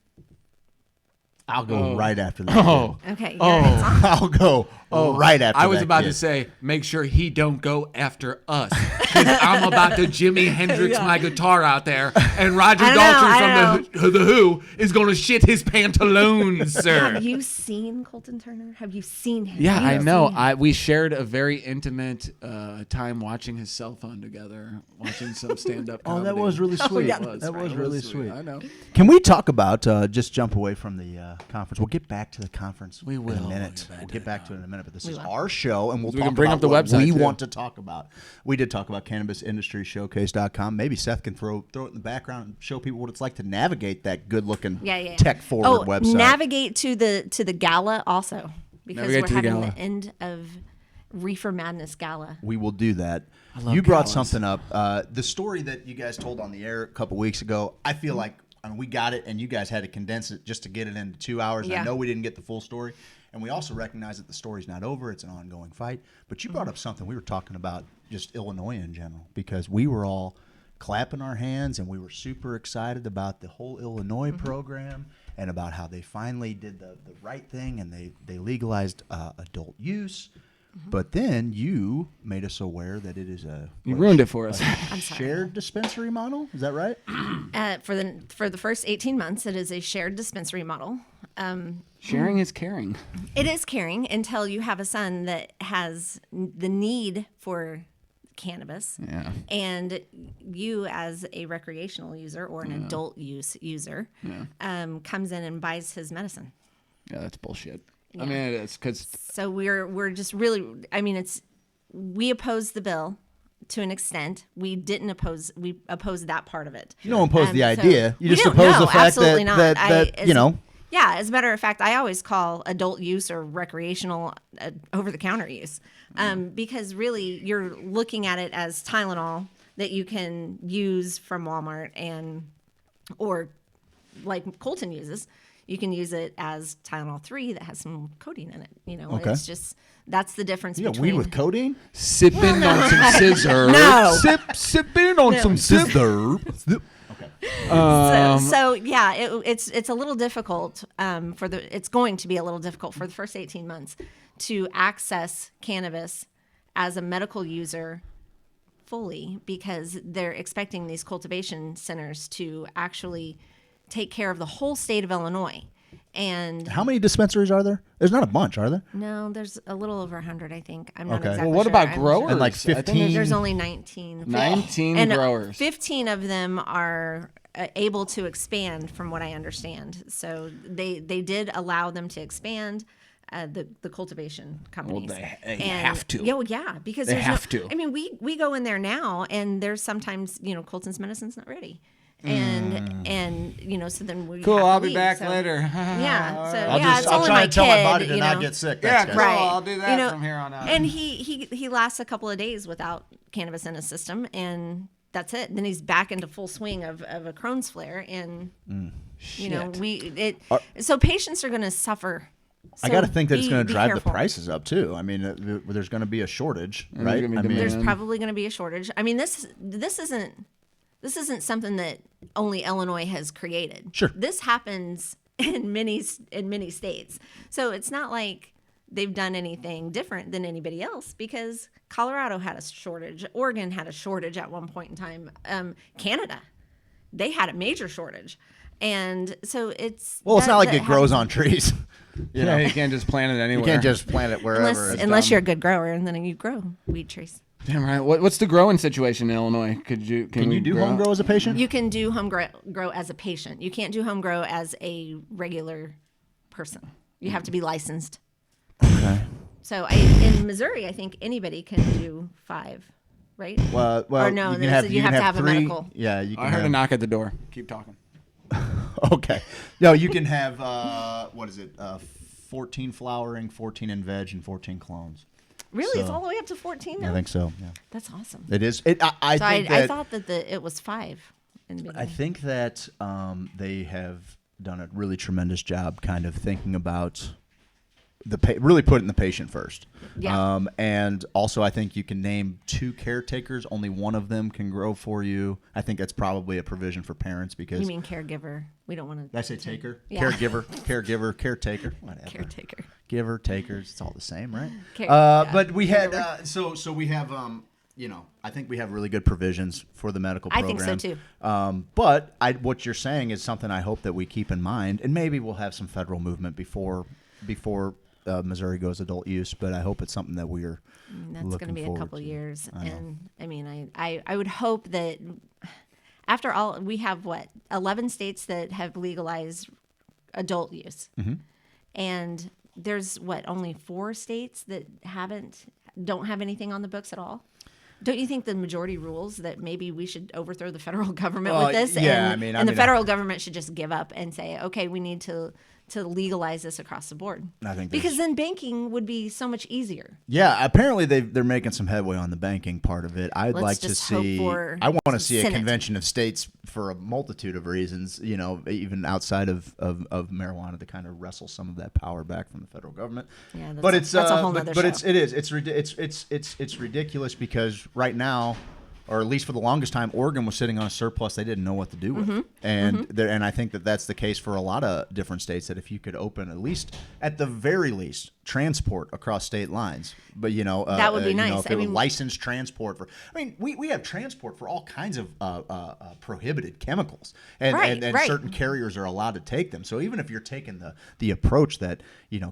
I'll go right after that. Oh. kid. Okay. I'll go right after that. I was about kid. to say, make sure he don't go after us. Because I'm about to Jimi Hendrix my guitar out there, and Roger Daltrey from the Who is going to shit his pantaloons, sir. Have you seen Colton Turner? Have you seen him? Yeah, Have you I know. seen him? We shared a very intimate time watching his cell phone together, watching some stand-up Oh, comedy. that was really sweet. Yeah, That was really sweet. I know. Can we talk about just jump away from the conference? We'll get back to the conference. We will. in a minute. We'll get back to it in a minute. But this is will. our show, and we'll We talk can bring about up the what website, we too. want to talk about. We did talk about CannabisIndustryShowcase.com. Maybe Seth can throw it in the background and show people what it's like to navigate that good-looking, tech-forward website. Navigate to the gala also, because Navigate to we're the having gala. the end of Reefer Madness Gala. We will do that. love You brought galas. something up. The story that you guys told on the air a couple weeks ago, I feel like we got it, and you guys had to condense it just to get it into 2 hours. Yeah. I know we didn't get the full story, and we also recognize that the story's not over. It's an ongoing fight. But you brought up something we were talking about, just Illinois in general, because we were all clapping our hands, and we were super excited about the whole Illinois program and about how they finally did the right thing, and they legalized adult use. But then you made us aware that it is You ruined it for us. I'm sorry. shared dispensary model. Is that right? For the first 18 months, it is a shared dispensary model. Sharing is caring. It is caring until you have a son that has the need for cannabis. Yeah. And you, as a recreational user or an adult use user, comes in and buys his medicine. Yeah, that's bullshit. Yeah. I mean, it is because So we're just really, I mean, we oppose the bill to an extent. We opposed that part of it. You don't oppose the so idea. You we just don't. oppose No, the fact absolutely not. that you know. Yeah, as a matter of fact, I always call adult use or recreational over-the-counter use because really you're looking at it as Tylenol that you can use from Walmart or like Colton uses. You can use it as Tylenol 3 that has some codeine in it. You know, Okay. it's just that's the difference You got between weed with codeine? sipping on some scissors. No. Sipping on some scissors. So yeah, it's a little difficult it's going to be a little difficult for the first 18 months to access cannabis as a medical user fully because they're expecting these cultivation centers to actually take care of the whole state of Illinois. And How many dispensaries are there? There's not a bunch, are there? no, there's a little over 100, I think. I'm not Okay. exactly Well, what sure. about I'm growers? sure. And like I think 15? There's only 19. 19 and growers. 15 of them are able to expand, from what I understand. So they did allow them to expand the cultivation companies. they have to. Yeah, well, yeah, because They there's have to. I mean, we go in there now, and there's sometimes Colton's medicine's not ready. And so then we Cool, have to I'll be leave, back so- later. Yeah, so I'll it's only try my to tell my body kid, to not get sick. Yeah, That's cool. good. Right. I'll do that from here on out. And he lasts a couple of days without cannabis in his system, and that's it. Then he's back into full swing of a Crohn's flare, and so patients are going to suffer. I So got to think that it's be- going to be drive careful. the prices up too. I mean, there's going to be a shortage, there's right? gonna be I mean, demand. There's probably going to be a shortage. I mean, this isn't something that only Illinois has created. Sure. This happens in many states. So it's not like they've done anything different than anybody else because Colorado had a shortage. Oregon had a shortage at one point in time. Canada, they had a major shortage. And so it's... it's not like it grows on trees. You know? You can't just plant it anywhere. You can't just plant it wherever. Unless you're a good grower, and then you grow weed trees. Damn right. What's the growing situation in Illinois? Can you do home grow as a patient? You can do home grow as a patient. You can't do home grow as a regular person. You have to be licensed. Okay. So in Missouri, I think anybody can do 5, right? Well, or no, you have to have 3. a medical. Yeah, you can I heard have, a knock at the door. Keep talking. Okay. No, you can have 14 flowering, 14 in veg, and 14 clones. Really, it's So, all the way up to 14 now. I think so. Yeah. That's awesome. It is. I thought that it was 5 in the beginning. I think that they have done a really tremendous job, kind of thinking about really putting the patient first. Yeah. And also, I think you can name 2 caretakers. Only one of them can grow for you. I think that's probably a provision for parents because. You mean caregiver? We don't want to. Did I say taker? Yeah. Caregiver, caretaker, whatever. Caretaker. Giver, takers, it's all the same, right? Yeah. But we had so we have I think we have really good provisions for the medical program. I think so too. But what you're saying is something I hope that we keep in mind, and maybe we'll have some federal movement before Missouri goes adult use. But I hope it's something that we're that's going to be a couple years, and I mean, I would hope that after all, we have 11 states that have legalized adult use, and there's only 4 states that don't have anything on the books at all. Don't you think the majority rules that maybe we should overthrow the federal government with this? Yeah, and the federal government should just give up and say, okay, we need to legalize this across the board. I think because then banking would be so much easier. Yeah, apparently they're making some headway on the banking part of it. I'd like to see. I want to see a convention of states for a multitude of reasons. Even outside of marijuana to kind of wrestle some of that power back from the federal government. Yeah, that's a whole other show. It's ridiculous because right now, or at least for the longest time, Oregon was sitting on a surplus they didn't know what to do with. And I think that that's the case for a lot of different states, that if you could open at the very least, transport across state lines. But, that would be nice. If it was licensed transport we have transport for all kinds of prohibited chemicals. And certain carriers are allowed to take them. So even if you're taking the approach that,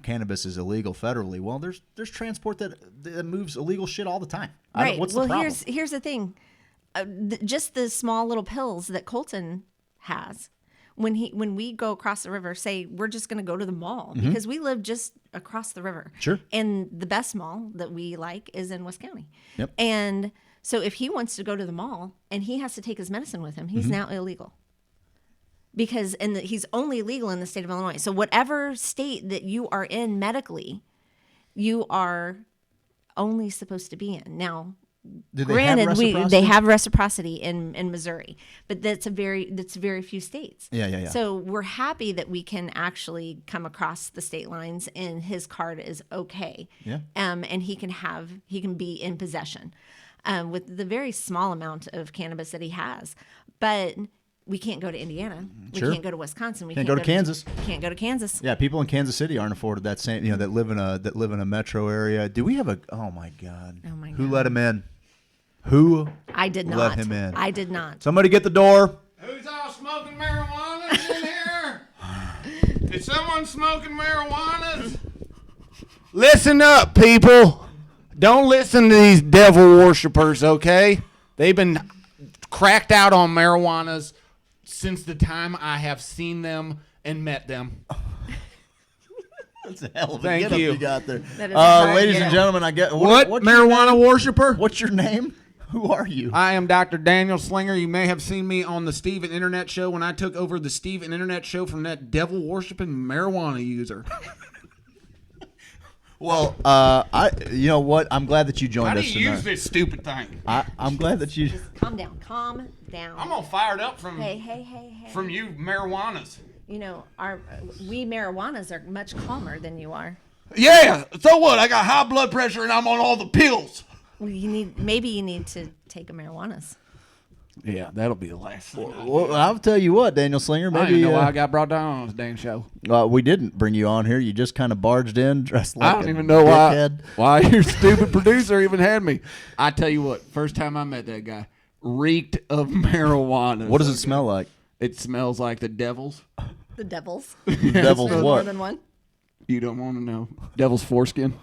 cannabis is illegal federally, well, there's transport that moves illegal shit all the time. Right. What's the problem? Here's the thing. Just the small little pills that Colton has, when we go across the river, say we're just going to go to the mall because we live just across the river. Sure. And the best mall that we like is in West County. Yep. And so if he wants to go to the mall and he has to take his medicine with him, he's now illegal. Because he's only legal in the state of Illinois. So whatever state that you are in medically, you are only supposed to be in. Now, granted, they have reciprocity in Missouri, but that's very few states. Yeah. So we're happy that we can actually come across the state lines, and his card is okay. Yeah. And he can be in possession, with the very small amount of cannabis that he has, but. We can't go to Indiana. Sure. We can't go to Wisconsin. We can't go to Kansas. Can't go to Kansas. Yeah, people in Kansas City aren't afforded that same. That live in a metro area. Do we have a? Oh my God. Who let him in? Who? I did not let him in. I did not. Somebody get the door. Who's all smoking marijuana in here? Is someone smoking marijuana? Listen up, people. Don't listen to these devil worshippers, okay? They've been cracked out on marijuanas since the time I have seen them and met them. That's a hell of a Thank get-up you. you got there. Ladies and gentlemen, I get what marijuana worshiper? What's your name? Who are you? I am Dr. Daniel Slinger. You may have seen me on the Steven Internet Show when I took over the Steven Internet Show from that devil worshiping marijuana user. Well, you know what? I'm glad that you joined us tonight. How do you use this stupid thing? I'm glad that you. Just calm down. Calm down. I'm all fired up from Hey. from you marijuanas. We marijuanas are much calmer than you are. Yeah. So what? I got high blood pressure and I'm on all the pills. Well, maybe you need to take a marijuanas. Yeah, that'll be the last thing. Well, I'll tell you what, Daniel Slinger. Maybe I didn't know why I got brought down on this dang show. We didn't bring you on here. You just kind of barged in, dressed like I don't even know why your stupid producer even had me. I tell you what, first time I met that guy, reeked of marijuana. What does it smell like? It smells like the devil's. The devil's. Devil's what? More than one. You don't want to know. Devil's foreskin.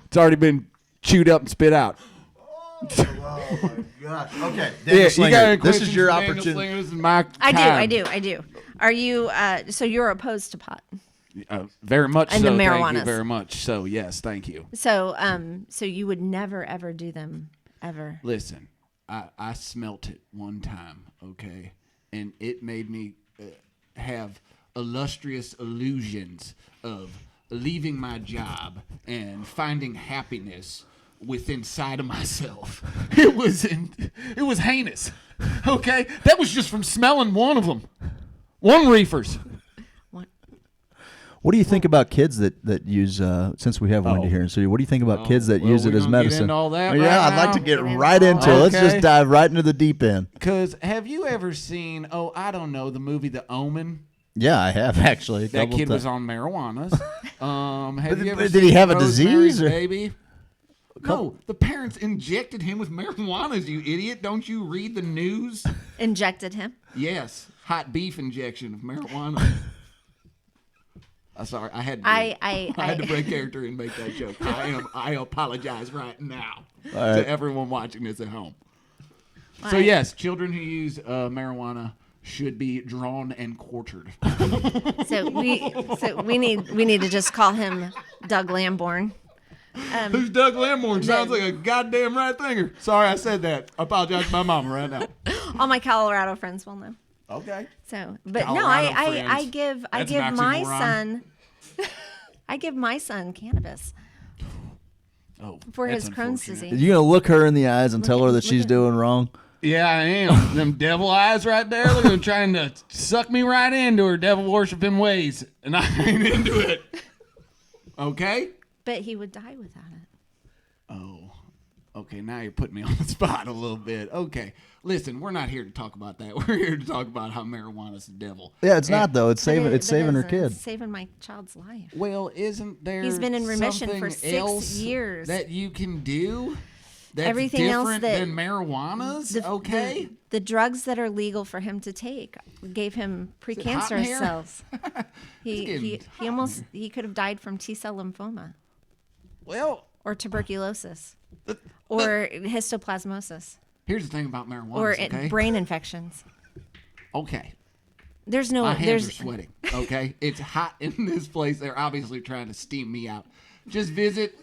It's already been chewed up and spit out. Oh my gosh. Okay, Daniel Slinger, this is your opportunity. I do. Are you? So you're opposed to pot? Very much and so. The marijuanas. Thank you very much. So yes, thank you. So so you would never ever do them ever? Listen, I smelt it one time, okay, and it made me have illustrious illusions of leaving my job and finding happiness within inside of myself. It was heinous. Okay, that was just from smelling one of them. One reefers. What do you think about kids that use, since we have Wendy here in studio, what do you think about kids that use it as medicine? Get into all that Yeah, right I'd like now? to get right into it. Let's just dive right into the deep end. Because have you ever seen, I don't know, the movie The Omen? Yeah, I have actually. That kid was on marijuanas. Have you ever did seen he have a Rosemary's disease? Baby? No, the parents injected him with marijuanas, you idiot. Don't you read the news? Injected him? Yes. Hot beef injection of marijuana. Sorry, I had to break character and make that joke. I apologize right now to everyone watching this at home. So yes, children who use marijuana should be drawn and quartered. So we need to just call him Doug Lamborn. Who's Doug Lamborn? Sounds like a goddamn right thinger. Sorry, I said that. I apologize to my mama right now. All my Colorado friends will know. Okay. So, but Colorado I give That's my an oxymoron. son I give my son cannabis. For his Crohn's disease. You gonna look her in the eyes and tell her that she's doing wrong? Yeah, I am. Them devil eyes right there. Look at them trying to suck me right into her devil worshiping ways, and I ain't into it. Okay. But he would die without it. Oh, okay. Now you're putting me on the spot a little bit. Okay, listen, we're not here to talk about that. We're here to talk about how marijuana's the devil. Yeah, it's not though. It's saving her But kid. It's saving my child's life. Well, isn't there? He's been in remission something for 6 else years. that you can do. That's Everything else different that than marijuana's. Okay. The drugs that are legal for him to take gave him it hot in precancerous here? cells. It's He could have died from T-cell lymphoma. Well, or tuberculosis, or histoplasmosis, here's the thing about marijuana. or okay? brain infections. Okay. There's no. My hands there's are sweating. Okay, it's hot in this place. They're obviously trying to steam me out. Just visit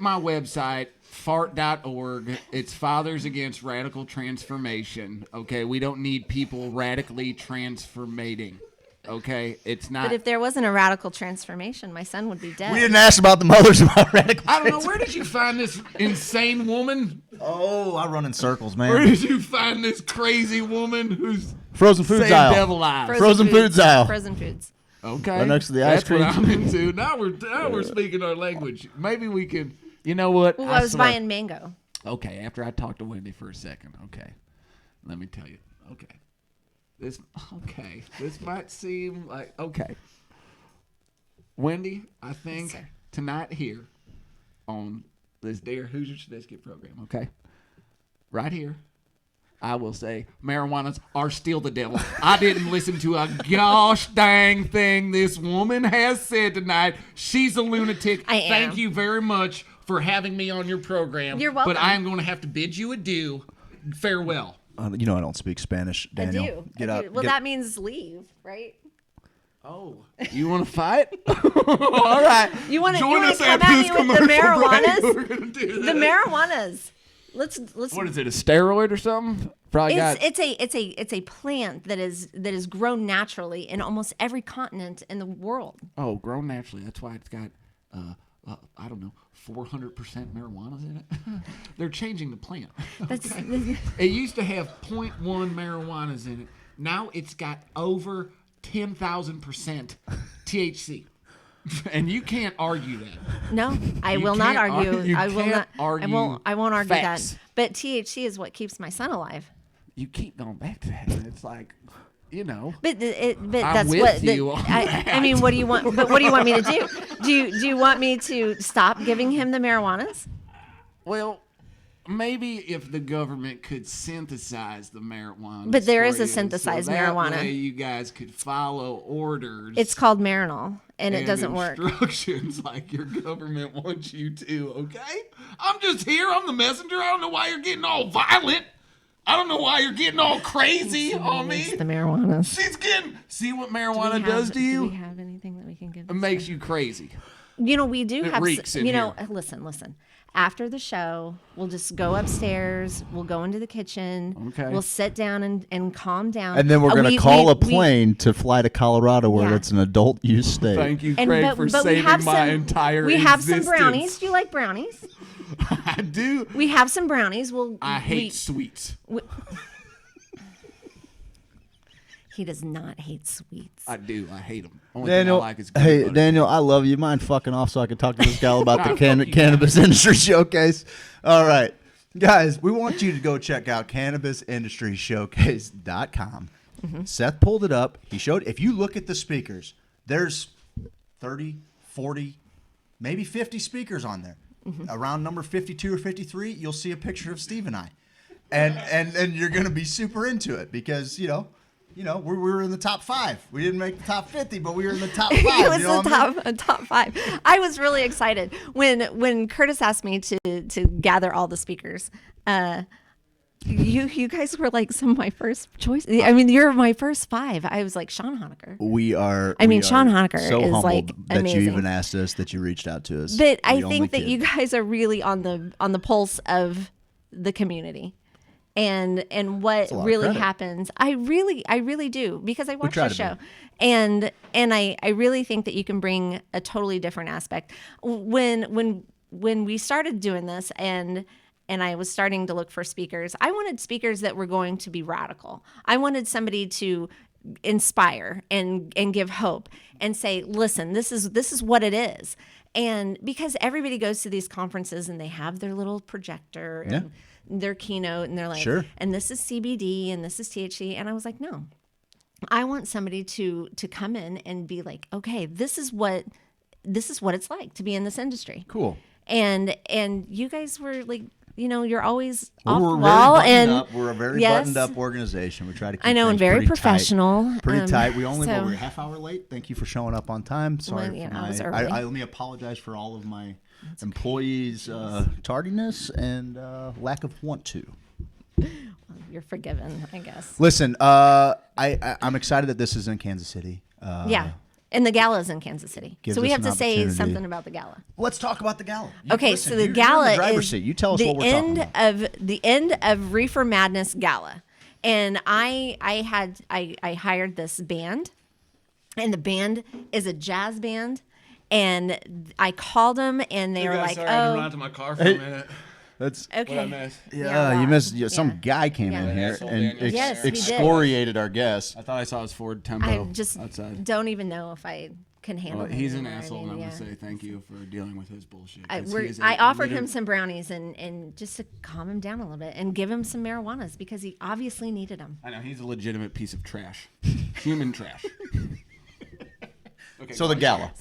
my website, fart.org. It's Fathers Against Radical Transformation. Okay, we don't need people radically transformating. Okay, it's not. But if there wasn't a radical transformation, my son would be dead. We didn't ask about the mothers about radical. I don't know, where did you find this insane woman? Oh, I run in circles, man. Where did you find this crazy woman who's Frozen foods saying aisle. devil eyes? Frozen foods aisle. Frozen foods. Okay, Right next to the ice cream. That's what I'm into. Now we're speaking our language. Maybe we can. You know what? Well, I was buying mango. Okay, after I talked to Wendy for a second. Okay, let me tell you. Okay. This might seem like Wendy, I think tonight here on this dear Hoosier Sophisticate program, okay? Right here, I will say marijuanas are still the devil. I didn't listen to a gosh dang thing this woman has said tonight. She's a lunatic. I am. Thank you very much for having me on your program. You're welcome. But I am going to have to bid you adieu. Farewell. You know I don't speak Spanish, Daniel. I do. Get I out. do. Well, that means leave, right? Oh, you want to fight? All right. You want to Join us come after at this me with the commercial break. marijuanas? We're gonna do The that. marijuanas. Let's. What is it? A steroid or something? Probably got. It's a plant that is grown naturally in almost every continent in the world. Oh, grown naturally. That's why it's got. I don't know. 400% marijuana in it. They're changing the plant. It used to have 0.1 marijuanas in it. Now it's got over 10,000% THC. And you can't argue that. No, I You will not can't argue. argue- you I will can't not. argue I won't argue facts. that. But THC is what keeps my son alive. You keep going back to that. And it's like, you know. But I'm that's with what you on I that. mean. What do you want? But what do you want me to do? Do you want me to stop giving him the marijuanas? Well, maybe if the government could synthesize the marijuana. But there is for a you, synthesized so that marijuana. way you guys could follow orders. It's called Marinol, and it doesn't work. Instructions like your government wants you to. Okay, I'm just here. I'm the messenger. I don't know why you're getting all violent. I don't know why you're getting all crazy on me. It's the marijuana. She's getting. See what marijuana does to you? Do we have anything that we can give? It makes you crazy. You know, we do It have. reeks in You know, here. listen. After the show, we'll just go upstairs. We'll go into the kitchen. Okay. We'll sit down and calm down. And then we're going to we- call we- a plane to fly to Colorado where Yeah. it's an adult use state. Thank you, And- Craig, but- for but we saving have my some- entire We have some existence. brownies. Do you like brownies? I do. We have some brownies. I hate sweets. He does not hate sweets. I do. I hate them. Only Daniel, thing I like is peanut butter. Daniel, I love you. Mind fucking off so I can talk to this gal about the cannabis industry showcase. All right. Guys, we want you to go check out cannabisindustryshowcase.com. Seth pulled it up. He showed, if you look at the speakers, there's 30, 40, maybe 50 speakers on there. Around number 52 or 53, you'll see a picture of Steve and I. And you're going to be super into it because, we were in the top 5. We didn't make the top 50, but we were in the top 5. It was the top 5. I was really excited when Curtis asked me to gather all the speakers. You guys were like some of my first choices. I mean, you're my first 5. I was like Sean Honecker. Sean Honecker so is humbled like that amazing. you even asked us, that you reached out to us. But I think that you guys are really on the pulse of the community. And what really happens. I really do, because I watch the show. And I really think that you can bring a totally different aspect. When we started doing this and I was starting to look for speakers, I wanted speakers that were going to be radical. I wanted somebody to inspire and give hope and say, listen, this is what it is. And because everybody goes to these conferences and they have their little projector and their keynote and they're like, and this is CBD and this is THC. And I was like, no, I want somebody to come in and be like, okay, this is what it's like to be in this industry. Cool. And you guys were like, you're always off the wall, and we're a very buttoned up organization. We try to keep and very professional. Pretty tight. We only were a half hour late. Thank you for showing up on time. Sorry for let me apologize for all of my employees' tardiness and lack of want to. Well, you're forgiven, I guess. Listen, I'm excited that this is in Kansas City. And the gala is in Kansas City. So we have to say something about the gala. Let's talk about the gala. So the gala is you tell us what we're talking about. the end of Reefer Madness Gala. And I hired this band, and the band is a jazz band, and I called them and they were like, sorry, I had to run out to my car for a minute. That's okay. What I missed. Yeah, you missed. Some guy came in here and excoriated our guests. I thought I saw his Ford Tempo. I just outside. Don't even know if I can handle it. He's an asshole, and I'm going to say thank you for dealing with his bullshit. I offered him some brownies and just to calm him down a little bit and give him some marijuanas because he obviously needed them. I know. He's a legitimate piece of trash. Human trash. Okay, so the gala.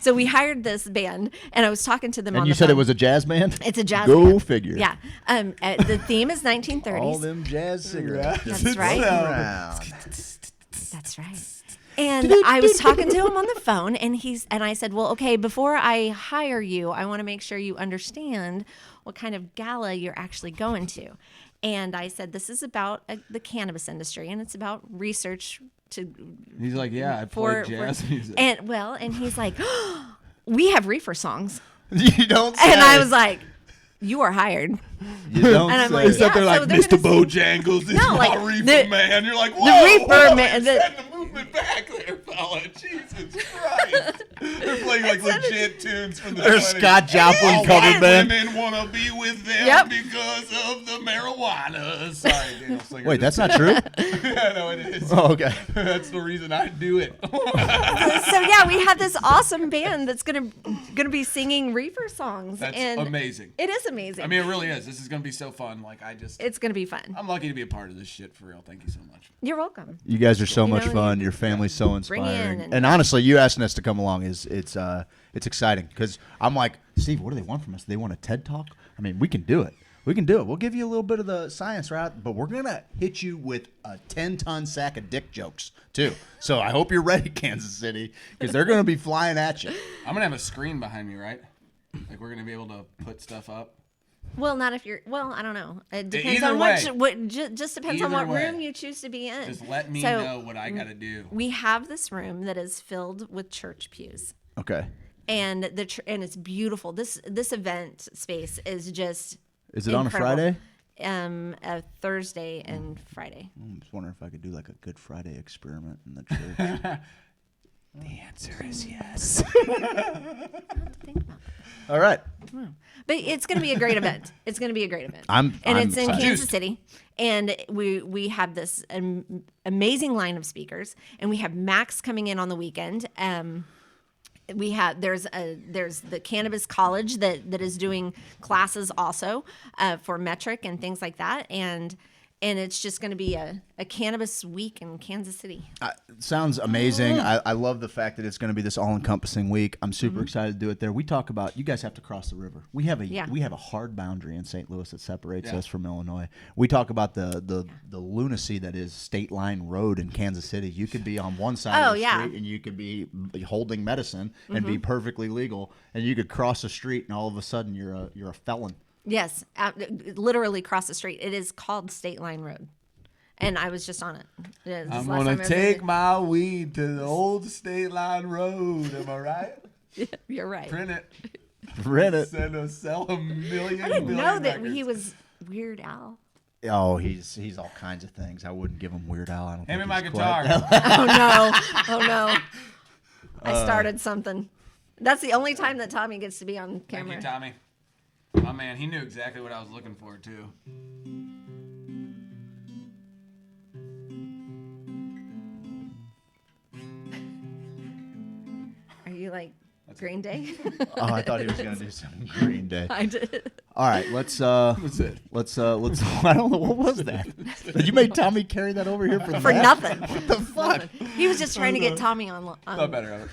So we hired this band, and I was talking to them. And you said it was a jazz band? It's a jazz band. Go figure. Yeah. The theme is 1930s. All them jazz cigarettes. That's right. That's right. And I was talking to him on the phone, and I said, well, okay, before I hire you, I want to make sure you understand what kind of gala you're actually going to. And I said, this is about the cannabis industry, and it's about research. He's like, yeah, I play jazz music. And he's like, oh, we have reefer songs. You don't say. And I was like, you are hired. You don't and I'm say. like, He's up there like, Mr. Bojangles is my reefer man. You're like, whoa, the reefer man. Send the movement back there, fella. Jesus Christ. They're playing like legit tunes from the 20s. Scott Joplin covered band. Women want to be with them because of the marijuana. Sorry, Daniel Slinger. Wait, that's not true? Yeah, no, it is. Oh, okay. That's the reason I do it. So yeah, we have this awesome band that's gonna be singing reefer songs. That's amazing. It is amazing. I mean, it really is. This is gonna be so fun. It's gonna be fun. I'm lucky to be a part of this shit for real. Thank you so much. You're welcome. You guys are so much fun. Your family's so inspiring. And honestly, you asking us to come along it's exciting because I'm like, Steve, what do they want from us? Do they want a TED Talk? I mean, we can do it. We'll give you a little bit of the science route, but we're going to hit you with a 10-ton sack of dick jokes, too. So I hope you're ready, Kansas City, because they're going to be flying at you. I'm going to have a screen behind me, right? Like, we're going to be able to put stuff up? Well, not if you're... Well, I don't know. It depends Either on way. what just depends on what room you choose to be in. Just let me know what I got to do. We have this room that is filled with church pews. Okay. And it's beautiful. This event space is just... Is it incredible. On a Friday? A Thursday and Friday. I'm just wondering if I could do like a Good Friday experiment in the church. The answer is yes. All right. But it's going to be a great event. It's going to be a great event. I'm it's in excited. Kansas City, and we have this amazing line of speakers, and we have Max coming in on the weekend. There's the Cannabis College that is doing classes also for metric and things like that, and it's just going to be a cannabis week in Kansas City. Sounds amazing. I love the fact that it's going to be this all-encompassing week. I'm super excited to do it there. We talk about you guys have to cross the river. We have a hard boundary in St. Louis that separates us from Illinois. We talk about the lunacy that is State Line Road in Kansas City. You could be on one side of the street and you could be holding medicine and be perfectly legal, and you could cross the street and all of a sudden you're a felon. Yes, literally cross the street. It is called State Line Road, and I was just on it. I'm gonna take my weed to the old State Line Road. Am I right? Yeah, you're right. Print it. Sell a million. I didn't know that records. he was Weird Al. Oh, he's all kinds of things. I wouldn't give him Weird Al. I don't Hand me think my he's guitar. Oh no! I started something. That's the only time that Tommy gets to be on camera. Thank you, Tommy. My man, he knew exactly what I was looking for, too. Are you like Green Day? Oh, I thought he was gonna do some Green Day. I did. All right, let's. What's it? Let's. I don't know what was that. Did you make Tommy carry that over here for nothing? What the fuck? He was just trying to get Tommy on. Not better of it.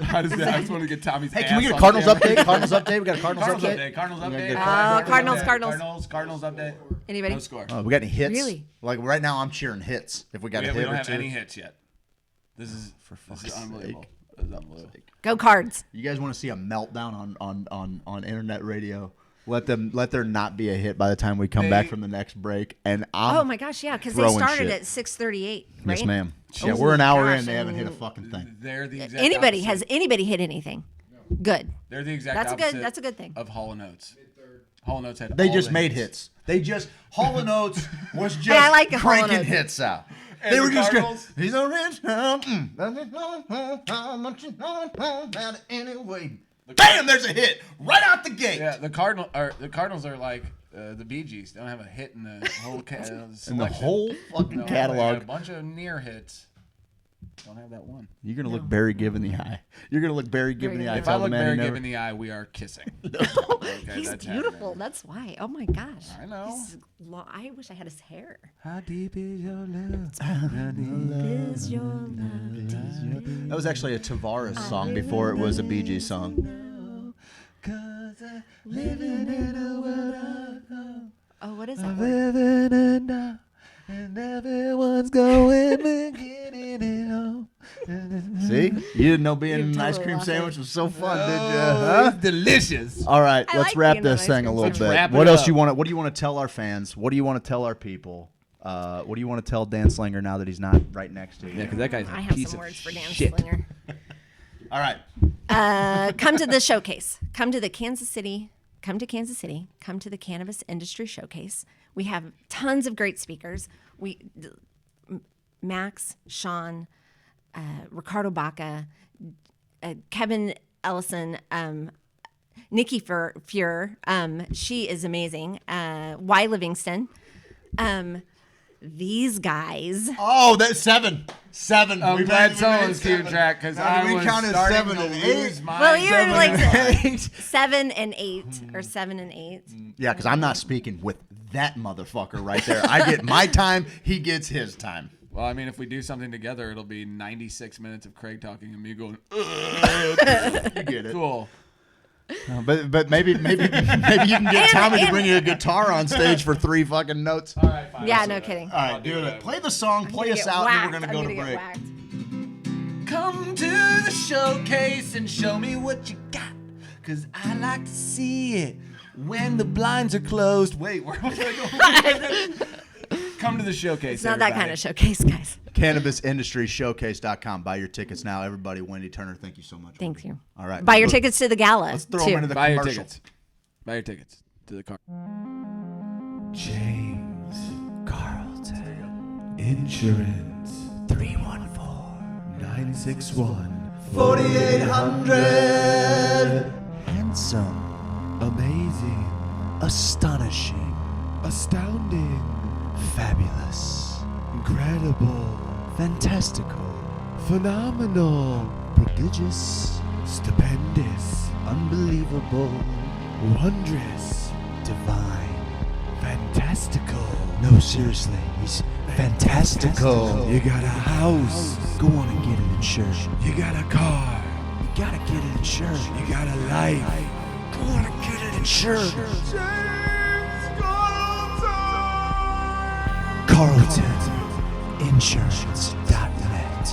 How does that? I just want to get Tommy's. Hey, can we get a Cardinals update? Cardinals update. We got a Cardinals update. Cardinals update. Cardinals update. Anybody? No score. Oh, we got any hits? Really? Like right now, I'm cheering hits. If we got a hit we don't or have two. any hits yet. This is unbelievable. This is unbelievable. Go Cards. You guys want to see a meltdown on internet radio? Let there not be a hit by the time we come back from the next break. And oh my gosh, yeah, because they started at 6:38. Right? Yes, ma'am. Oh, Yeah, we're an hour gosh, in. They haven't hit a fucking thing. They're the exact Anybody opposite. has anybody hit anything? Good. They're the exact That's opposite. That's a good thing. Of Hall & Oates. Hall & Oates had. They all just the made hits. hits. Hall & Oates was just I like Hall & cranking Oates. hits out. And They were the just going, Cardinals? he's a rich anyway. Bam! There's a hit right out the gate. Yeah, the Cardinals are like the Bee Gees. They don't have a hit in the whole In the whole fucking They catalog. got a bunch of near hits. Don't have that one. You're gonna look Barry Gibb in the eye. You're gonna look Barry Gibb in the eye. If Tell I the look man he Barry never- Gibb in the eye, we are kissing. He's that's beautiful. happening. That's why. Oh my gosh. I know. I wish I had his hair. How deep is your love? Is your love? That was actually a Tavares song before it was a Bee Gees song. Oh, what is that? Living and everyone's going to get it home. See? You didn't know being an ice totally cream lost sandwich it. was so fun, did you? Oh, it's delicious. All right, I let's like wrap being an this ice thing a cream little sandwich. bit. Let's wrap it What else up. what do you want to tell our fans? What do you want to tell our people? What do you want to tell Dan Slinger now that he's not right next to you? Yeah, because that guy's I a have piece some of words for Dan shit. Slinger. All right. Come to the showcase. Come to Kansas City. Come to the Cannabis Industry Showcase. We have tons of great speakers. Max, Sean, Ricardo Baca, Kevin Ellison, Nikki Fuhrer. She is amazing. Y. Livingston. These guys. Oh, that's seven. I'm glad someone's keeping track because I was counted starting 7 to and lose 8. my. Well, you were like 8. 7 and 8 or 7 and 8. Yeah, because I'm not speaking with that motherfucker right there. I get my time. He gets his time. Well, I mean, if we do something together, it'll be 96 minutes of Craig talking and me going. You get it. Cool. But maybe you can get Tommy to bring you a guitar on stage for 3 fucking notes. All right, fine. Yeah, no kidding. All right, do it. Play the song, play us out, and then we're gonna go to break. Come to the showcase and show me what you got. Cause I like to see it when the blinds are closed. Wait, where was I going? Come to the showcase. It's not that kind of showcase, guys. CannabisIndustryShowcase.com. Buy your tickets now. Everybody, Wendy Turner, thank you so much. Thank you. All right. Buy your tickets to the gala. Let's throw too. them into the Buy your commercial. tickets. Buy your tickets to the car. James Carlton. Insurance 314 961 4800. Handsome, amazing, astonishing, astounding, Fabulous. incredible, Fantastical. phenomenal, Prodigious. stupendous, Unbelievable. wondrous, Divine. fantastical. No, seriously, he's fantastical. You got a house. Go on and get it insured. You got a car. You gotta get it insured. You got a life. Go on and get it insured. CarltonInsurance.net.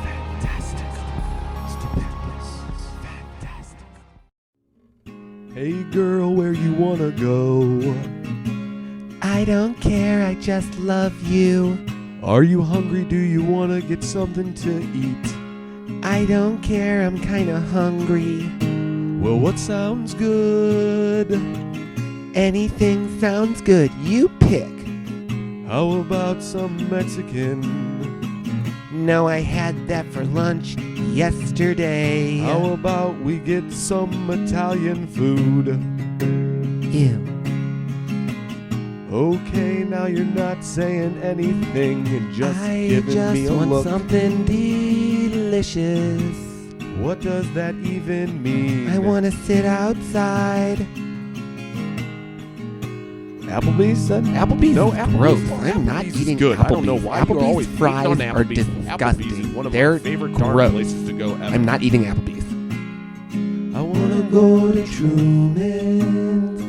Fantastical. Stupendous. Fantastic. Hey girl, where you wanna go? I don't care, I just love you. Are you hungry? Do you wanna get something to eat? I don't care, I'm kinda hungry. Well, what sounds good? Anything sounds good, you pick. How about some Mexican? No, I had that for lunch yesterday. How about we get some Italian food? Ew. Okay, now you're not saying anything and just giving me a want look. something delicious. What does that even mean? I want to sit outside. Applebee's? Applebee's No, is Applebee's. gross. Oh, I'm not Applebee's is eating good. Applebee's. I don't know why you're always Applebee's hating fries on are Applebee's. disgusting. Applebee's is one of my They're favorite darn gross. places to go ever. I'm not eating Applebee's. I wanna go to Truman's.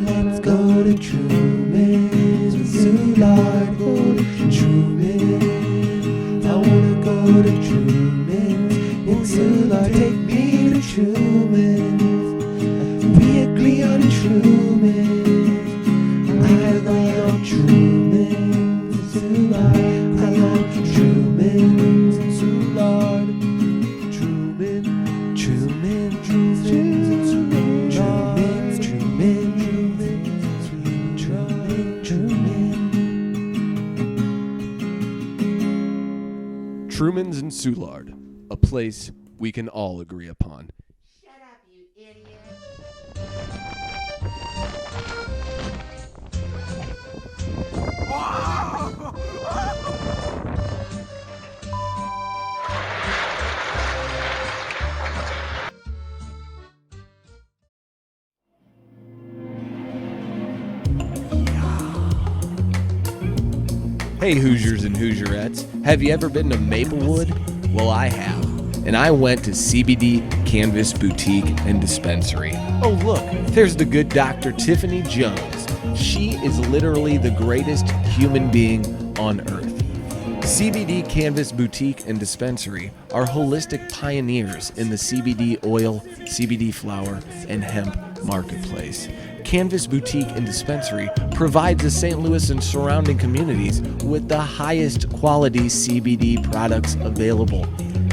Let's go to Truman's. Soulard, go to Truman's. I wanna go to Truman's. In Soulard, take me to Truman's. We agree on Truman's. I love Truman's. Soulard, I love Truman's. Soulard. Truman, Truman, Truman, Truman, Truman, Truman, Truman. Truman's and Soulard, a place we can all agree upon. Hey Hoosiers and Hoosierettes, have you ever been to Maplewood? Well, I have, and I went to CBD Canvas Boutique and Dispensary. Oh look, there's the good Dr. Tiffany Jones. She is literally the greatest human being on earth. CBD Canvas Boutique and Dispensary are holistic pioneers in the CBD oil, CBD flower, and hemp marketplace. Canvas Boutique and Dispensary provides the St. Louis and surrounding communities with the highest quality CBD products available,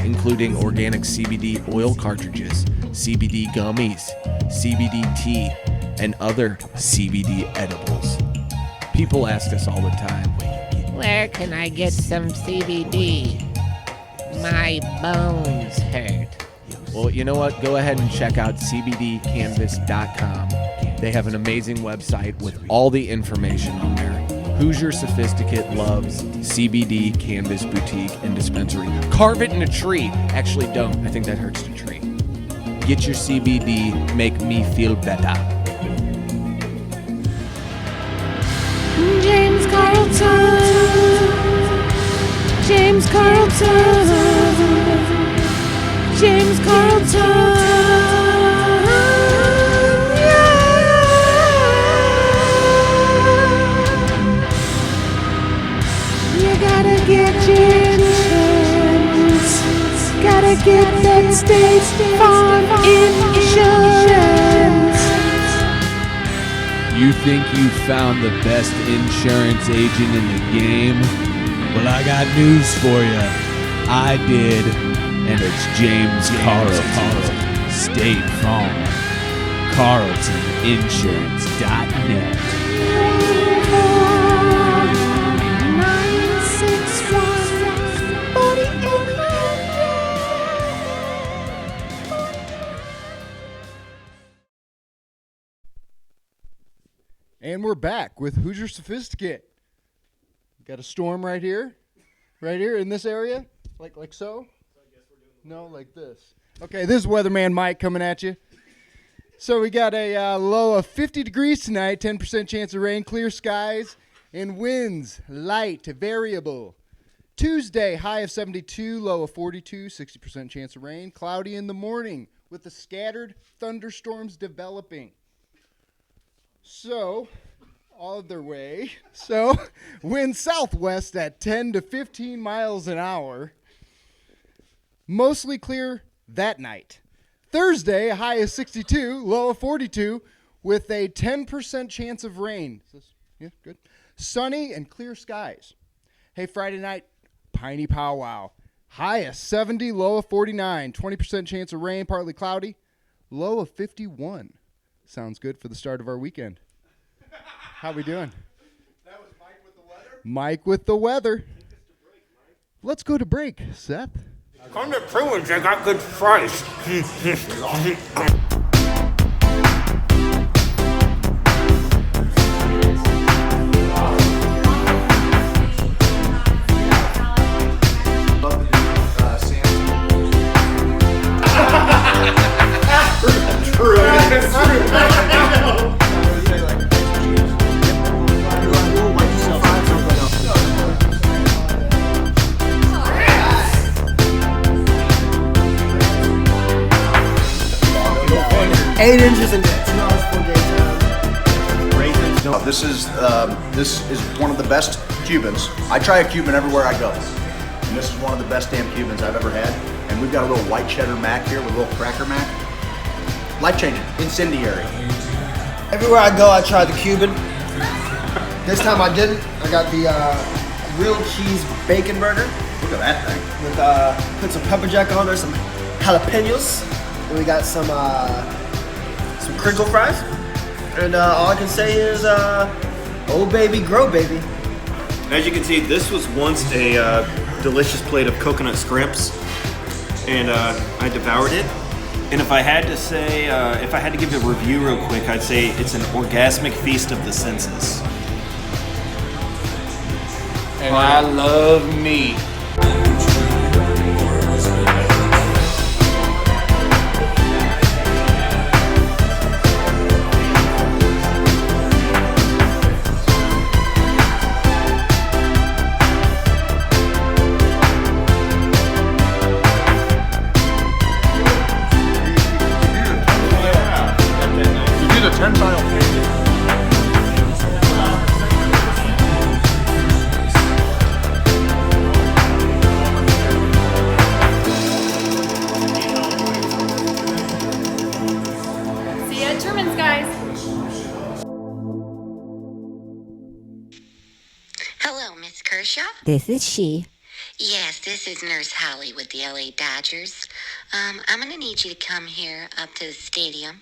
including organic CBD oil cartridges, CBD gummies, CBD tea, and other CBD edibles. People ask us all the time, Where can I get some CBD? My bones hurt. well, you know what? Go ahead and check out cbdcanvas.com. They have an amazing website with all the information on there. Hoosier Sophisticate loves CBD Canvas Boutique and Dispensary. Carve it in a tree. Actually, don't. I think that hurts the tree. Get your CBD. Make me feel better. James Carlton. James Carlton. James Carlton. You gotta get your insurance. Gotta get that State Farm insurance. You think you found the best insurance agent in the game? Well, I got news for you. I did, and it's James Carlton. State Farm. CarltonInsurance.net. 961 4800. And we're back with Hoosier Sophisticate. Got a storm right here in this area, like so. No, like this. Okay, this is Weatherman Mike coming at you. So we got a low of 50 degrees tonight, 10% chance of rain, clear skies, and winds, light to variable. Tuesday, high of 72, low of 42, 60% chance of rain, cloudy in the morning with the scattered thunderstorms developing. So, other way. So, wind southwest at 10 to 15 miles an hour. Mostly clear that night. Thursday, a high of 62, low of 42, with a 10% chance of rain. Yeah, good. Sunny and clear skies. Hey, Friday night, piney powwow. High of 70, low of 49, 20% chance of rain, partly cloudy, low of 51. Sounds good for the start of our weekend. How we doing? That was Mike with the weather? Mike with the weather. Let's go to break, Seth. Come to Pruitt's, I got good fries. Eight inches and 2 hours for game time. This is one of the best Cubans. I try a Cuban everywhere I go, and this is one of the best damn Cubans I've ever had. And we've got a little white cheddar mac here with a little cracker mac. Life-changing, incendiary. Everywhere I go, I try the Cuban. This time I didn't. I got the grilled cheese bacon burger. Look at that thing. With put some pepper jack on there, some jalapenos, and we got some crinkle fries. And all I can say is, oh baby, grow baby. As you can see, this was once a delicious plate of coconut scrimps, and I devoured it. And if I had to say, if I had to give it a review real quick, I'd say it's an orgasmic feast of the senses. And I love meat. See ya at Truman's, guys. Hello, Miss Kershaw. This is she. Yes, this is Nurse Holly with the LA Dodgers. I'm gonna need you to come here up to the stadium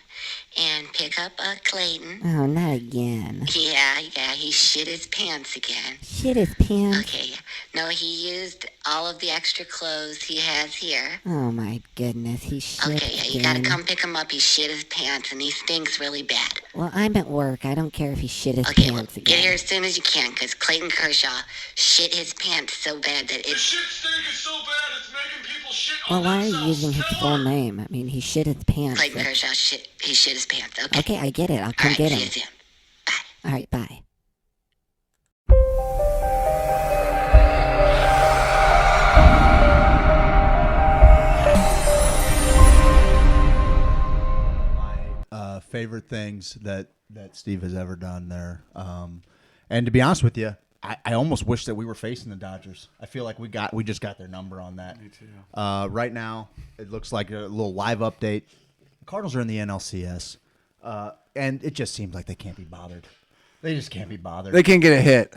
and pick up Clayton. Oh, not again. Yeah, he shit his pants again. Shit his pants. Okay, no, he used all of the extra clothes he has here. Oh my goodness, he shit Okay, yeah, you again. gotta come pick him up. He shit his pants and he stinks really bad. Well, I'm at work. I don't care if he shit his Okay, well, pants get again. here as soon as you can, because Clayton Kershaw shit his pants so bad that it's... Well, why are you using his full name? I mean, he shit his pants. Clayton Kershaw he shit his pants. Okay. Okay, I get it. I'll come All right, get see you him. soon. All right, bye. Favorite things that Steve has ever done there. And to be honest with you, I almost wish that we were facing the Dodgers. I feel like we just got their number on that. Me too. Right now, it looks like a little live update. The Cardinals are in the NLCS, and it just seems like they can't be bothered. They just can't be bothered. They can't get a hit.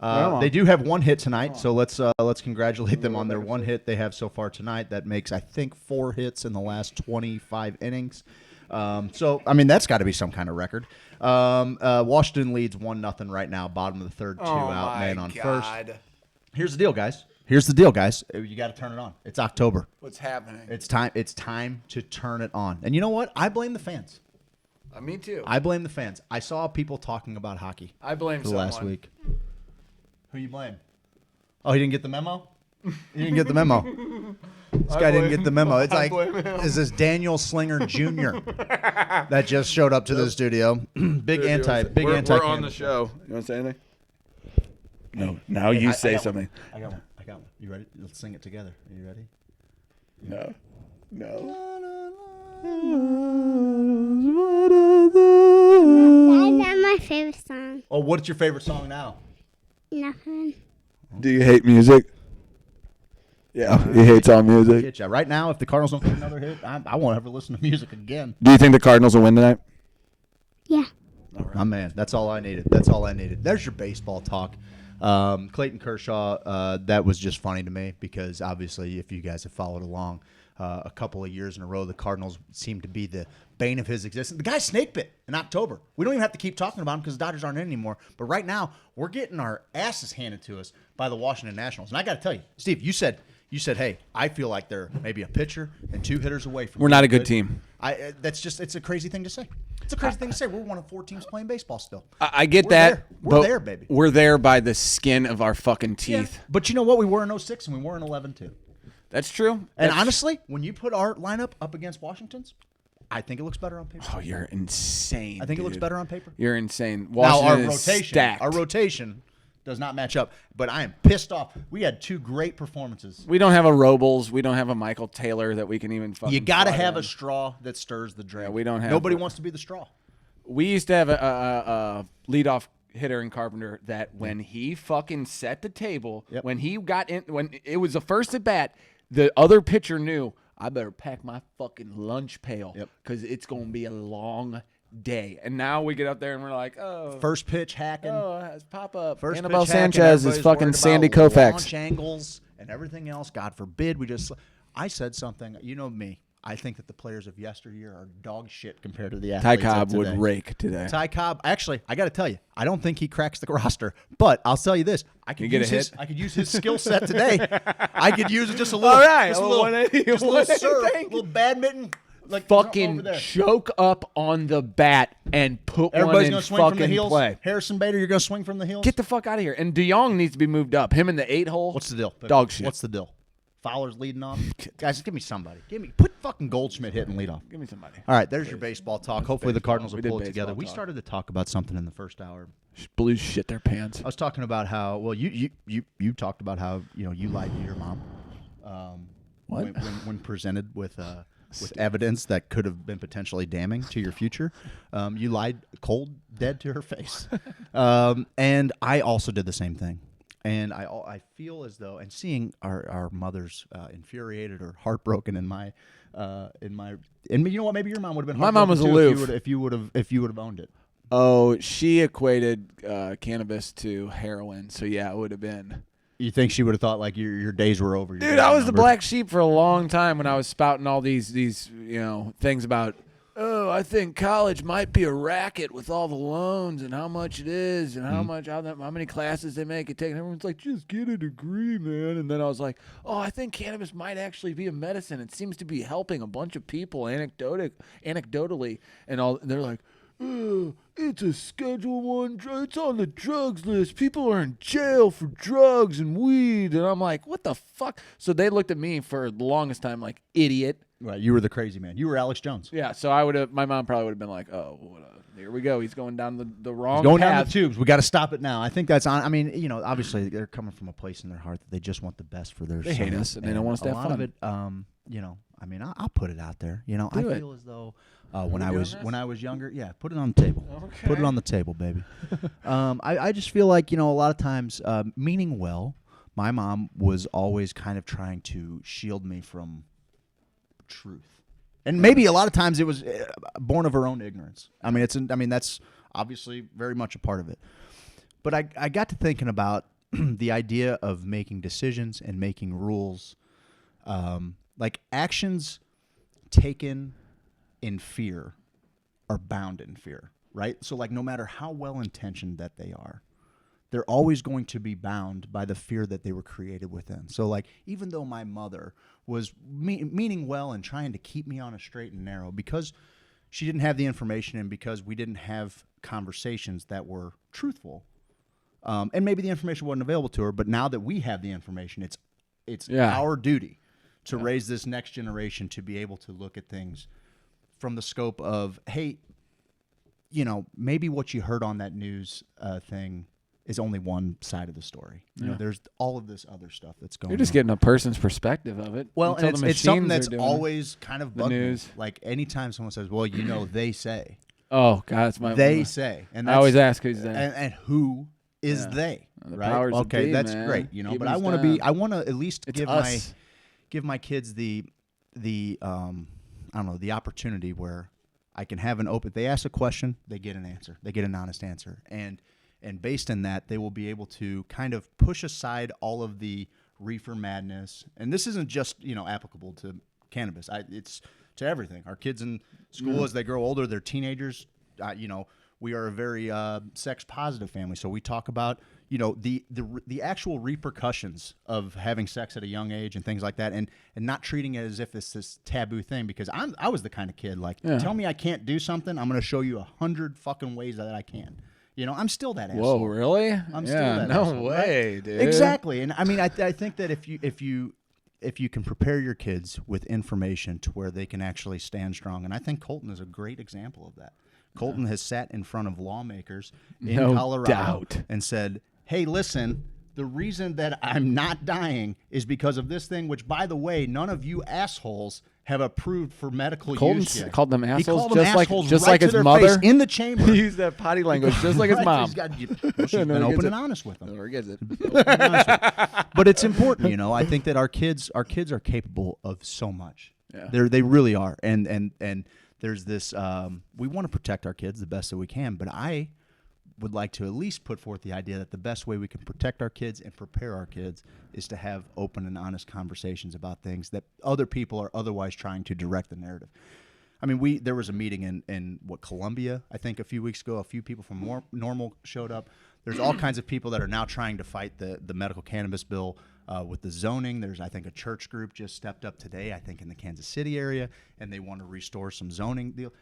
They do have one hit tonight, so let's congratulate them on their one hit they have so far tonight. That makes, I think, 4 hits in the last 25 innings. So, I mean, that's got to be some kind of record. Washington leads 1-0 right now, bottom of the third, 2 out, man on first. Here's the deal, guys. You got to turn it on. It's October. What's happening? It's time to turn it on. And you know what? I blame the fans. Me too. I blame the fans. I saw people talking about hockey. I blame for the last someone. week. Who you blame? Oh, he didn't get the memo? He didn't get the memo. This guy didn't get the memo. It's like, is this Daniel Slinger Jr. that just showed up to the studio? Big anti. We're on the show. You want to say anything? No. Now you say something. I got one. You ready? Let's sing it together. Are you ready? No. That's my favorite song. Oh, what's your favorite song now? Nothing. Do you hate music? Yeah, he hates all music. Get ya. Right now, if the Cardinals don't get another hit, I won't ever listen to music again. Do you think the Cardinals will win tonight? Yeah. My man, that's all I needed. There's your baseball talk. Clayton Kershaw, that was just funny to me because obviously if you guys have followed along a couple of years in a row, the Cardinals seem to be the bane of his existence. The guy snake bit in October. We don't even have to keep talking about him because the Dodgers aren't in anymore. But right now, we're getting our asses handed to us by the Washington Nationals. And I got to tell you, Steve, you said, hey, I feel like they're maybe a pitcher and 2 hitters away from We're not a good team. It's a crazy thing to say. It's a crazy thing to say. We're one of 4 teams playing baseball still. I get We're that. there. We're there, baby. We're there by the skin of our fucking teeth. Yeah. But you know what? We were in 06 and we were in 11 too. That's true. And honestly, when you put our lineup up against Washington's, I think it looks better on paper. Oh, you're insane. I think it looks better on paper. You're insane. Washington is stacked. Our rotation does not match up. But I am pissed off. We had 2 great performances. We don't have a Robles. We don't have a Michael Taylor that we can even fucking. You got to slide have in. a straw that stirs the drink. Yeah, we don't have. Nobody wants to be the straw. We used to have a leadoff hitter in Carpenter that when he fucking set the table, when he got in, when it was the first at bat, the other pitcher knew I better pack my fucking lunch pail because it's going to be a long day. And now we get up there and we're like, oh. First pitch hacking. Oh, it's pop up. First Annabelle pitch hacking, Sanchez is everybody's fucking worried Sandy about Koufax. launch angles and everything else. God forbid we just. I said something. You know me. I think that the players of yesteryear are dog shit compared to the Ty athletes Cobb of today. would rake today. Ty Cobb, actually, I got to tell you, I don't think he cracks the roster. But I'll tell you this: I could use his skill set today. I could use it just a little. All right, just a a little, 180, just a little serve, 180. little badminton. Like fucking choke up on the bat and put Everybody's one gonna in swing from the fucking heels. play. Harrison Bader, you're gonna swing from the heels. Get the fuck out of here. And DeYoung needs to be moved up. Him in the 8-hole. What's the deal? Dog shit. What's the deal? Fowler's leading off. Guys, give me somebody. Put fucking Goldschmidt hitting lead off. Give me somebody. All right, there's your baseball talk. Hopefully the Cardinals will We did pull it together. baseball We talk. started to talk about something in the first hour. Blues shit their pants. I was talking about how you talked about how you lied to your mom. What? When presented with evidence that could have been potentially damning to your future, you lied cold dead to her face. And I also did the same thing. And I feel as though, and seeing our mothers infuriated or heartbroken and you know what, maybe your mom would have been. My mom was heartbroken too aloof. if you would have owned it. Oh, she equated cannabis to heroin. So yeah, it would have been. You think she would have thought like your days were over? Dude, I was the black sheep for a long time when I was spouting all these things about. Oh, I think college might be a racket with all the loans and how much it is and how many classes they make it take. And everyone's like, just get a degree, man. And then I was like, oh, I think cannabis might actually be a medicine. It seems to be helping a bunch of people anecdotally. And they're like, oh, it's a Schedule 1 drug. It's on the drugs list. People are in jail for drugs and weed. And I'm like, what the fuck? So they looked at me for the longest time like, idiot. Right, you were the crazy man. You were Alex Jones. Yeah, so my mom probably would have been like, oh, here we go. He's going down the wrong He's going path. down the tubes. We got to stop it now. I think that's on. I mean, obviously they're coming from a place in their heart that they just want the best for their They hate son. us, and they don't want us to have a lot fun. of it, I mean, I'll put it out there. I Do it. feel as though when I was younger, put it on the table. Okay. Put it on the table, baby. I just feel like a lot of times, meaning well, my mom was always kind of trying to shield me from truth. And maybe a lot of times it was born of her own ignorance. I mean, that's obviously very much a part of it. But I got to thinking about the idea of making decisions and making rules, like actions taken in fear are bound in fear, right? So like no matter how well-intentioned that they are, they're always going to be bound by the fear that they were created within. So like even though my mother was meaning well and trying to keep me on a straight and narrow, because she didn't have the information, and because we didn't have conversations that were truthful, and maybe the information wasn't available to her, but now that we have the information, it's our duty to raise this next generation to be able to look at things from the scope of, hey, you know, maybe what you heard on that news thing is only one side of the story. You know, there's all of this other stuff that's going on. You're just getting a person's perspective of it. Well, and it's something that's always kind of bugged me. News. Like anytime someone says, well, you know, they say. Oh, God, it's my... They say. And I always ask who's they. And who is they, the right? powers that Okay, be, that's man. great, you know, Keep but us I want to at least It's give us. my kids the I don't know, the opportunity where I can have an open, they ask a question, they get an answer. They get an honest answer. And based on that, they will be able to kind of push aside all of the reefer madness. And this isn't just, you know, applicable to cannabis. It's to everything. Our kids in school, as they grow older, they're teenagers. You know, we are a very sex positive family. So we talk about, you know, the actual repercussions of having sex at a young age and things like that, and not treating it as if it's this taboo thing. Because I was the kind of kid, like, tell me I can't do something, I'm going to show you 100 fucking ways that I can. You know, I'm still that asshole. Whoa, really? I'm still that asshole. No way, right? dude. Exactly. And I mean, I think that if you can prepare your kids with information to where they can actually stand strong, and I think Colton is a great example of that. Colton has sat in front of lawmakers in Colorado and said, hey, listen, the reason that I'm not dying is because of this thing, which, by the way, none of you assholes have approved for medical use yet. Called them assholes, He called them assholes just right like to his their mother face in the chamber. He used that potty language just like his mom. She's been open and honest with them. Never gets it. But it's important, you know. I think that our kids are capable of so much. Yeah. They really are, and there's this. We want to protect our kids the best that we can, but I would like to at least put forth the idea that the best way we can protect our kids and prepare our kids is to have open and honest conversations about things that other people are otherwise trying to direct the narrative. I mean, there was a meeting in Columbia, I think, a few weeks ago. A few people from Normal showed up. There's all kinds of people that are now trying to fight the medical cannabis bill with the zoning. There's, I think, a church group just stepped up today, I think, in the Kansas City area, and they want to restore some zoning deal.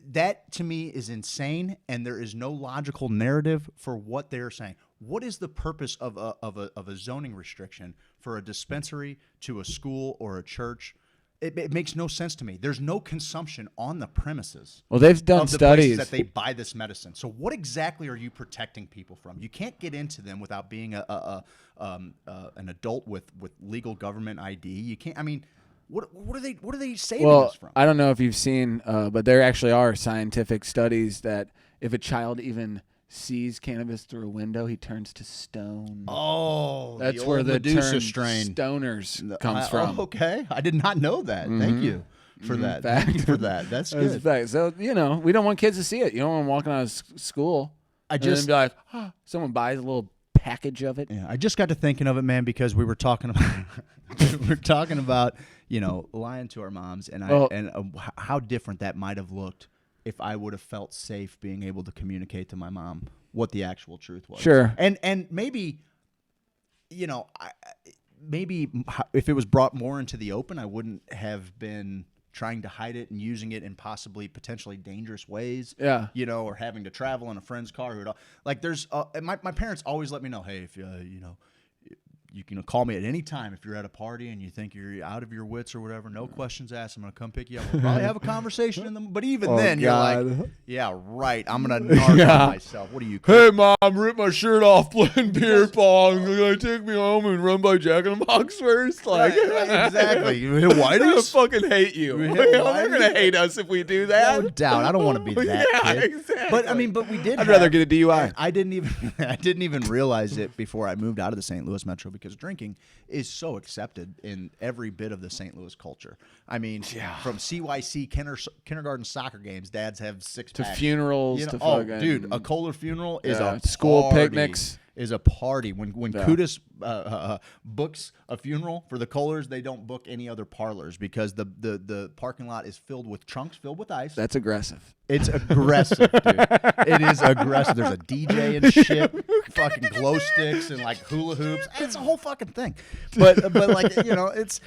That, to me, is insane, and there is no logical narrative for what they're saying. What is the purpose of a zoning restriction for a dispensary to a school or a church? It makes no sense to me. There's no consumption on the premises. Well, they've done of the studies places that they buy this medicine. So what exactly are you protecting people from? You can't get into them without being an adult with legal government ID. You can't. I mean, what are they saving us from? I don't know if you've seen, but there actually are scientific studies that if a child even sees cannabis through a window, he turns to stone. Oh, that's where the Medusa term strain stoners comes from. Oh, okay, I did not know that. Thank you for that. Thank you for that. That's good. Fact. So you know, we don't want kids to see it. You don't want them walking out of school. And then be like, someone buys a little package of it. Yeah, I just got to thinking of it, man, because we were talking about you know, lying to our moms, and how different that might have looked if I would have felt safe being able to communicate to my mom what the actual truth was. Sure. And maybe, you know, maybe if it was brought more into the open, I wouldn't have been trying to hide it and using it in possibly potentially dangerous ways. Yeah. You know, or having to travel in a friend's car. Like there's, my parents always let me know, hey, if you know, you can call me at any time if you're at a party and you think you're out of your wits or whatever. No questions asked. I'm going to come pick you up. We'll probably have a conversation in them. But even then, you're like, yeah, right. I'm going to narc on myself. What are you? Hey, Mom, rip my shirt off playing beer pong. You're going to take me home and run by Jack in the Box first? Like, right, exactly. You hit whiteys? They're going to fucking hate you. They're going to hate us if we do that. No doubt. I don't want to be that kid. Exactly. But I mean, we did. I'd rather get a DUI. I didn't even realize it before I moved out of the St. Louis metro, because drinking is so accepted in every bit of the St. Louis culture. I mean, from CYC kindergarten soccer games, dads have 6-packs. To funerals, you know, to fucking... dude, a Kohler funeral is a school party. picnics. Is a party. When Kudus books a funeral for the Kohlers, they don't book any other parlors because the parking lot is filled with trunks filled with ice. That's aggressive. It's aggressive, dude. It is aggressive. There's a DJ and shit, fucking glow sticks and like hula hoops. It's a whole fucking thing. But like it's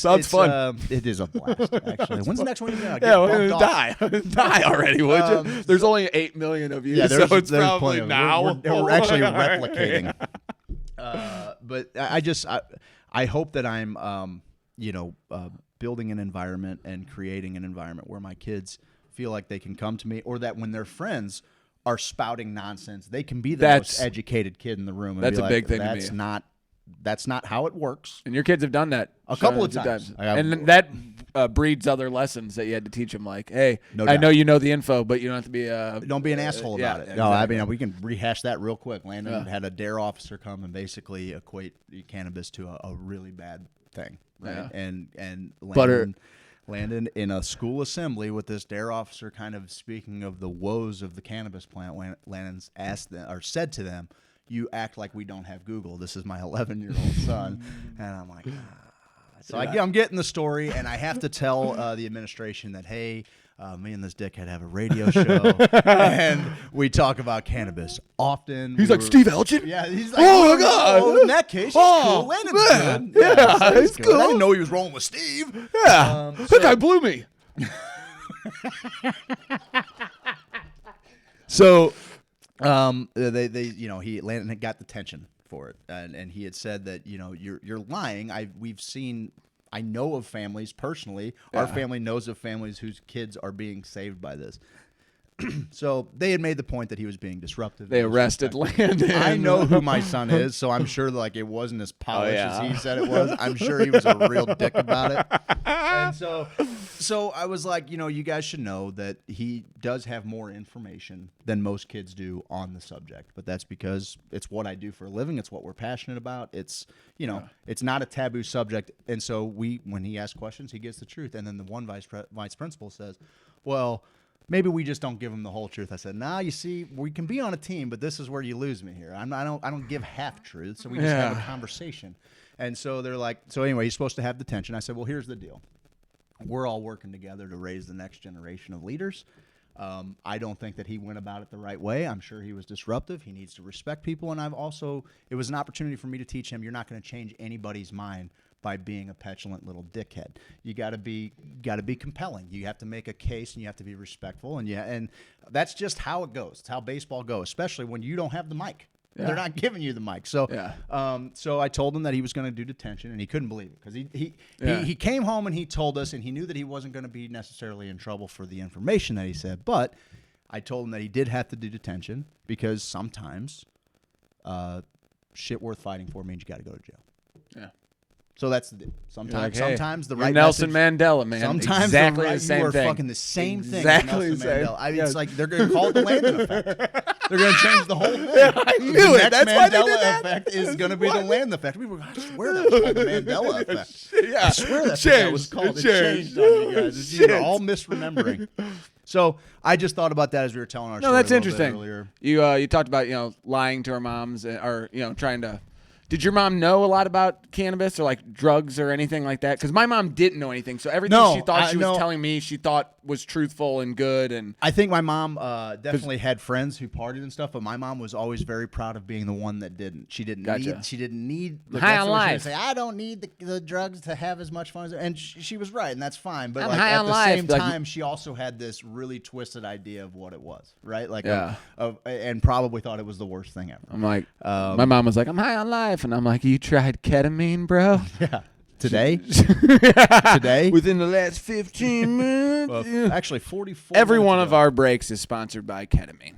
Sounds fun. It is a blast actually. When's the next one you got? Die already, would you? There's only 8 million of you, so it's probably now. We're actually replicating. But I hope that I'm building an environment and creating an environment where my kids feel like they can come to me, or that when their friends are spouting nonsense, they can be the most educated kid in the room. And That's be a like, big thing to me. That's not how it works. And your kids have done that a couple of times. And that breeds other lessons that you had to teach them. Like, hey, No I doubt. know you know the info, but you don't have to be don't be an asshole about it. Yeah, No, I exactly. mean we can rehash that real quick. Landon Yeah. had a DARE officer come and basically equate cannabis to a really bad thing, right? Yeah. And Butter. Landon in a school assembly with this DARE officer kind of speaking of the woes of the cannabis plant. Landon's asked them, or said to them, "You act like we don't have Google. This is my 11-year-old son," and I'm like. So I'm getting the story, and I have to tell the administration that, hey, me and this dickhead have a radio show, and we talk about cannabis often. He's like, Steve Elgin? Yeah, he's like, oh my God. Oh, in that case, he's cool. Landon's good. Yeah, he's he's good. cool. I didn't know he was rolling with Steve. Yeah, that guy blew me. So, Landon had got the tension for it, and he had said that you're lying. I know of families personally. Yeah. Our family knows of families whose kids are being saved by this. So they had made the point that he was being disruptive. They arrested Landon. I know who my son is, so I'm sure like it wasn't as polished as he said it was. I'm sure he was a real dick about it. And so I was like, you guys should know that he does have more information than most kids do on the subject. But that's because it's what I do for a living. It's what we're passionate about. It's it's not a taboo subject. And so when he asks questions, he gets the truth. And then the one vice principal says, well, maybe we just don't give him the whole truth. I said, nah, you see, we can be on a team, but this is where you lose me here. I don't give half truths, so we just have a conversation. And so they're like, so anyway, he's supposed to have detention. I said, well, here's the deal. We're all working together to raise the next generation of leaders. I don't think that he went about it the right way. I'm sure he was disruptive. He needs to respect people. And it was an opportunity for me to teach him, you're not going to change anybody's mind by being a petulant little dickhead. You got to be compelling. You have to make a case, and you have to be respectful, and that's just how it goes. It's how baseball goes, especially when you don't have the mic. Yeah. They're not giving you the mic. So, so I told him that he was going to do detention, and he couldn't believe it because he came home and he told us, and he knew that he wasn't going to be necessarily in trouble for the information that he said. But I told him that he did have to do detention because sometimes shit worth fighting for means you got to go to jail. Yeah. So that's the deal. Sometimes the You're right Nelson message, Mandela, man. Sometimes exactly the the same you are thing. fucking the same thing. Exactly as the Nelson same. Mandela. I mean, it's like they're going to call it the Landon effect. They're going to change the whole thing. Yeah, I knew the it. next That's why they Mandela did that. effect is going to be the Landon effect. We were, I swear that was called the Mandela effect. Yeah, I swear that's what that was called. It changed on you guys. You were all misremembering. So I just thought about that as we were telling our story. No, that's a little bit interesting. earlier. You talked about lying to our moms or trying to. Did your mom know a lot about cannabis or like drugs or anything like that? Because my mom didn't know anything, so everything she thought she was telling me, she thought was truthful and good. And I think my mom definitely had friends who partied and stuff, but my mom was always very proud of being the one that didn't. She didn't need. She didn't need. High on life. Say, I don't need the drugs to have as much fun as. And she was right, and that's fine. But I'm like, high at on the life. same Like, time, she also had this really twisted idea of what it was, right? Like, Yeah. and probably thought it was the worst thing ever. I'm like, my mom was like, I'm high on life, and I'm like, you tried ketamine, bro? Yeah. Today? Today? Within the last 15 minutes? Well, actually, 44 Every minutes one ago. of our breaks is sponsored by ketamine.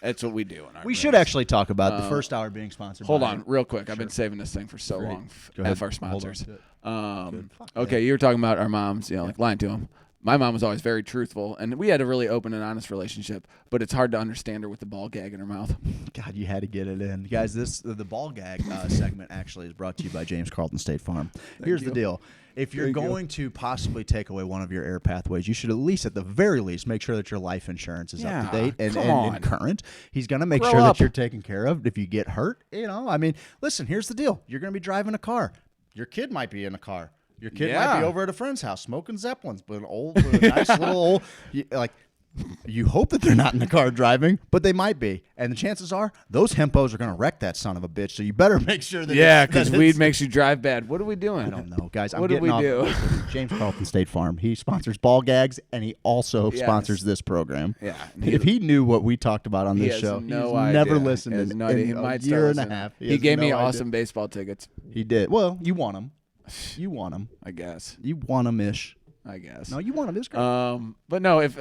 That's what we do in our We breaks. should actually talk about the first hour being sponsored Hold by. on, real quick. I've been saving this thing for so Great. long. Go ahead. F our Hold on sponsors. to it. Okay, you were talking about our moms, like lying to them. My mom was always very truthful, and we had a really open and honest relationship, but it's hard to understand her with the ball gag in her mouth. God, you had to get it in. Guys, the ball gag segment actually is brought to you by James Carlton State Farm. Here's the deal. If you're going to possibly take away one of your air pathways, you should at least, at the very least, make sure that your life insurance is up to date and current. He's going to make sure that you're taken care of. If you get hurt, I mean, listen, here's the deal. You're going to be driving a car. Your kid might be in a car. Your kid might be over at a friend's house smoking Zeppelins, but a nice little old, You hope that they're not in the car driving, but they might be. And the chances are those hempos are going to wreck that son of a bitch. So you better make sure that because weed makes you drive bad. What are we doing? I don't know, guys. What do we do? Listen, James Carlton State Farm. He sponsors ball gags, and he also sponsors this program. Yeah. If he knew what we talked about on this show, no he's idea. never listened in He a might year and a listen. half. He gave me no idea. awesome baseball tickets. He did. Well, you want them. You want them. I guess. You want them-ish. I guess. No, you want them. It's great. But no, if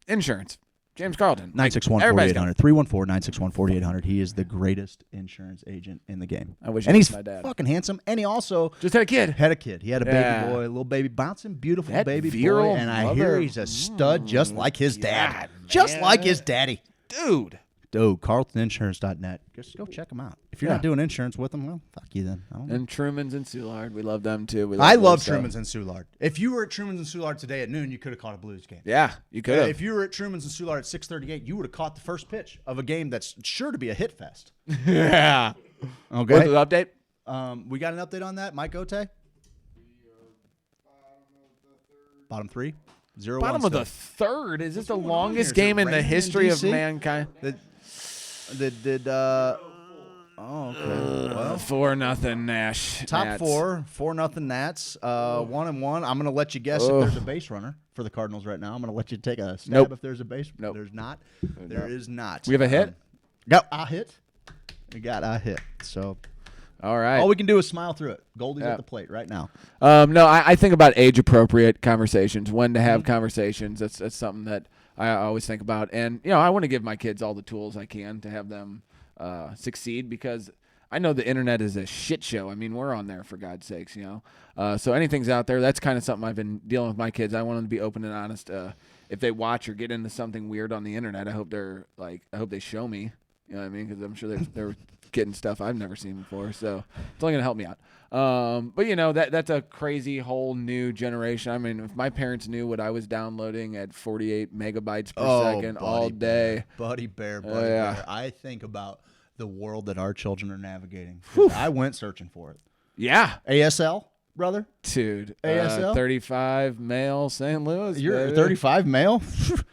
insurance. James Carlton. 961-4800. 314-961-4800. He is the greatest insurance agent in the game. I wish and he he's was my dad. fucking handsome. And he also just had a kid. He had a baby boy, a little baby, bouncing, beautiful That baby boy. virile And I mother- hear he's a stud just like his dad. God, Just man. like his daddy. Dude, CarltonInsurance.net. Just go check him out. If you're Yeah. not doing insurance with him, well, fuck you then. I don't know. and Truman's and Soulard. We love them too. I love Truman's and Soulard. If you were at Truman's and Soulard today at noon, you could have caught a Blues game. Yeah, you could have. If you were at Truman's and Soulard at 6:38, you would have caught the first pitch of a game that's sure to be a hit fest. Yeah. Okay. What's the update? We got an update on that, Mike Ote? Bottom three? 0-1 Bottom of the third. Is this the longest game in the history of mankind? Well, 4-0 Nash. top Nats. 4-0 Nats. 1-1. I'm going to let you guess if there's a base runner for the Cardinals right now. I'm going to let you take a stab if there's a base. Nope. There's not. There is not. We have a hit? Got a hit. We got a hit. So, all right. all we can do is smile through it. Goldie's at the plate right now. No, I think about age-appropriate conversations, when to have conversations. That's something that I always think about. And, I want to give my kids all the tools I can to have them succeed, because I know the internet is a shit show. I mean, we're on there, for God's sakes, So anything's out there. That's kind of something I've been dealing with my kids. I want them to be open and honest. If they watch or get into something weird on the internet, I hope they show me. You know what I mean? Because I'm sure they're getting stuff I've never seen before. So it's only going to help me out. But that's a crazy whole new generation. I mean, if my parents knew what I was downloading at 48 megabytes per second all day. Buddy bear. I think about the world that our children are navigating. I went searching for it. Yeah. ASL, brother? Dude. ASL? 35 male St. Louis. You're baby. 35 male?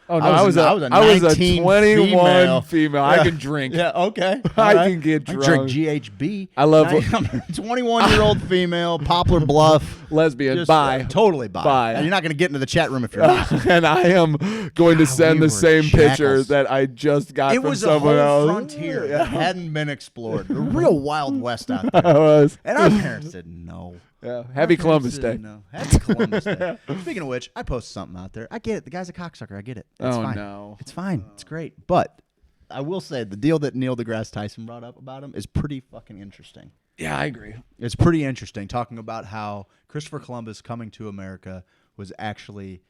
Oh, no, I was a 21 female. I can drink. Yeah, okay. I can get drunk. I drink GHB. I love I'm a 21-year-old female, Poplar Bluff. Lesbian. Just, bye. Totally bye. Bye. You're not going to get into the chat room if you're not. And I am going to send we the were same picture jackals. that I just got It from was someone a whole else. frontier that hadn't been explored. The real Wild West out there. It was. And our parents didn't know. Yeah. Happy Columbus Day. No. Happy Columbus Day. Speaking of which, I posted something out there. I get it. The guy's a cocksucker. I get it. It's fine. No. It's fine. It's great. But I will say the deal that Neil deGrasse Tyson brought up about him is pretty fucking interesting. Yeah, I agree. It's pretty interesting, talking about how Christopher Columbus coming to America was actually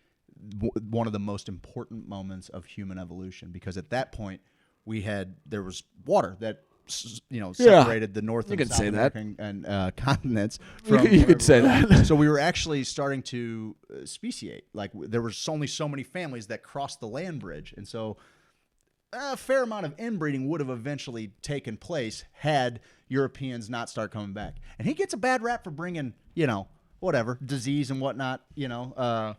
one of the most important moments of human evolution, because at that point there was water that separated the North and South American and continents. You could say that. So we were actually starting to speciate. Like, there was only so many families that crossed the land bridge, and so a fair amount of inbreeding would have eventually taken place had Europeans not start coming back. And he gets a bad rap for bringing, whatever, disease and whatnot, to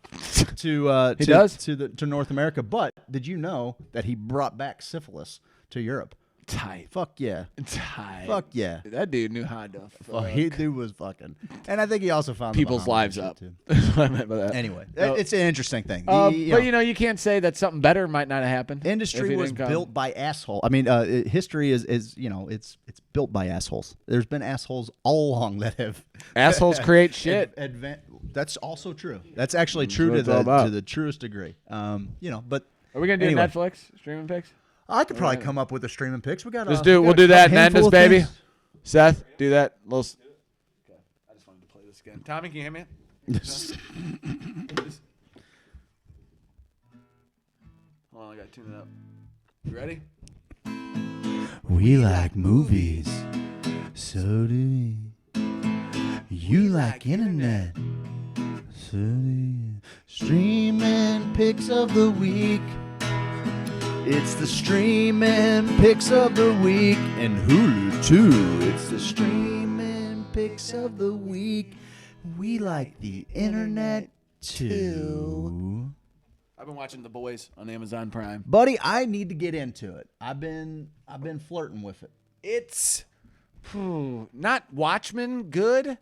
North America. But did you know that he brought back syphilis to Europe? Tight. Fuck yeah. Tight. Fuck yeah. That dude knew how to fuck. He dude was fucking. And I think he also found people's the lives Bahamas up. too. That's what I meant by that. Anyway, it's an interesting thing. But you can't say that something better might not have happened. Industry was built by assholes. I mean, history is it's built by assholes. There's been assholes all along that have assholes create shit. That's also true. That's actually true to the truest degree. But are we gonna do Netflix streaming picks? I could probably come up with a streaming picks. We'll do that. Nanda's baby. Things. Seth, do that. Okay. I just wanted to play this again. Tommy, can you hear me? Hold on, I gotta tune it up. You ready? We like movies, so do we. You like internet, so do you. Streaming picks of the week. It's the streaming picks of the week, and Hulu too. It's the streaming picks of the week. We like the internet too. I've been watching The Boys on Amazon Prime. Buddy, I need to get into it. I've been flirting with it. It's not Watchmen good,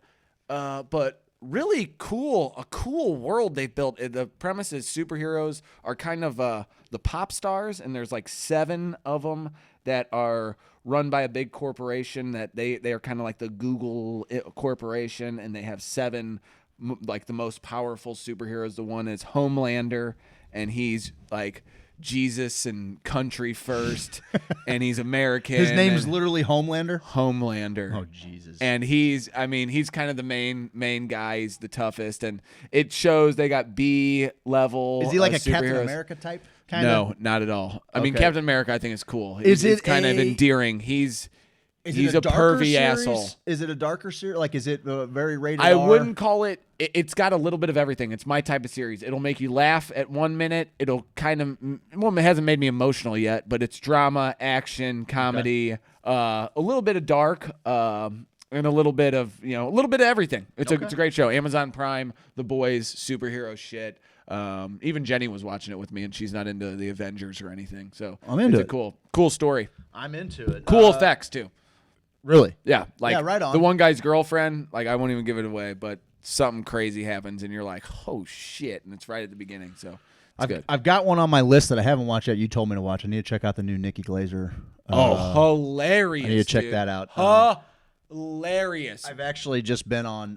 but really cool. A cool world they've built. The premise is superheroes are kind of the pop stars, and there's like 7 of them that are run by a big corporation that they are kind of like the Google corporation, and they have 7 like the most powerful superheroes. The one is Homelander, and he's like Jesus and country first, and he's American. His name's literally Homelander? Homelander. Oh, Jesus. And he's kind of the main guy. He's the toughest, and it shows they got B level. Is he like a superheroes. Captain America type? No, not at all. I mean, Okay. Captain America, I think is cool. Is It's it kind of a- endearing. He's Is it a darker pervy series? asshole. Is it a darker series? Like, is it very rated I R? wouldn't call it. It's got a little bit of everything. It's my type of series. It'll make you laugh at 1 minute. It'll kind of. Well, it hasn't made me emotional yet, but it's drama, action, comedy, a little bit of dark, and a little bit of a little bit of everything. It's a great show. Amazon Prime, The Boys, superhero shit. Even Jenny was watching it with me, and she's not into the Avengers or anything. So I'm into it's it. a cool story. I'm into it. Cool effects too. Really? Yeah, like right on. the one guy's girlfriend. Like I won't even give it away, but something crazy happens, and you're like, "Oh shit!" And it's right at the beginning, so it's good. I've got one on my list that I haven't watched yet. You told me to watch. I need to check out the new Nikki Glaser. Hilarious! I need to check dude. that out. Hilarious. I've actually just been on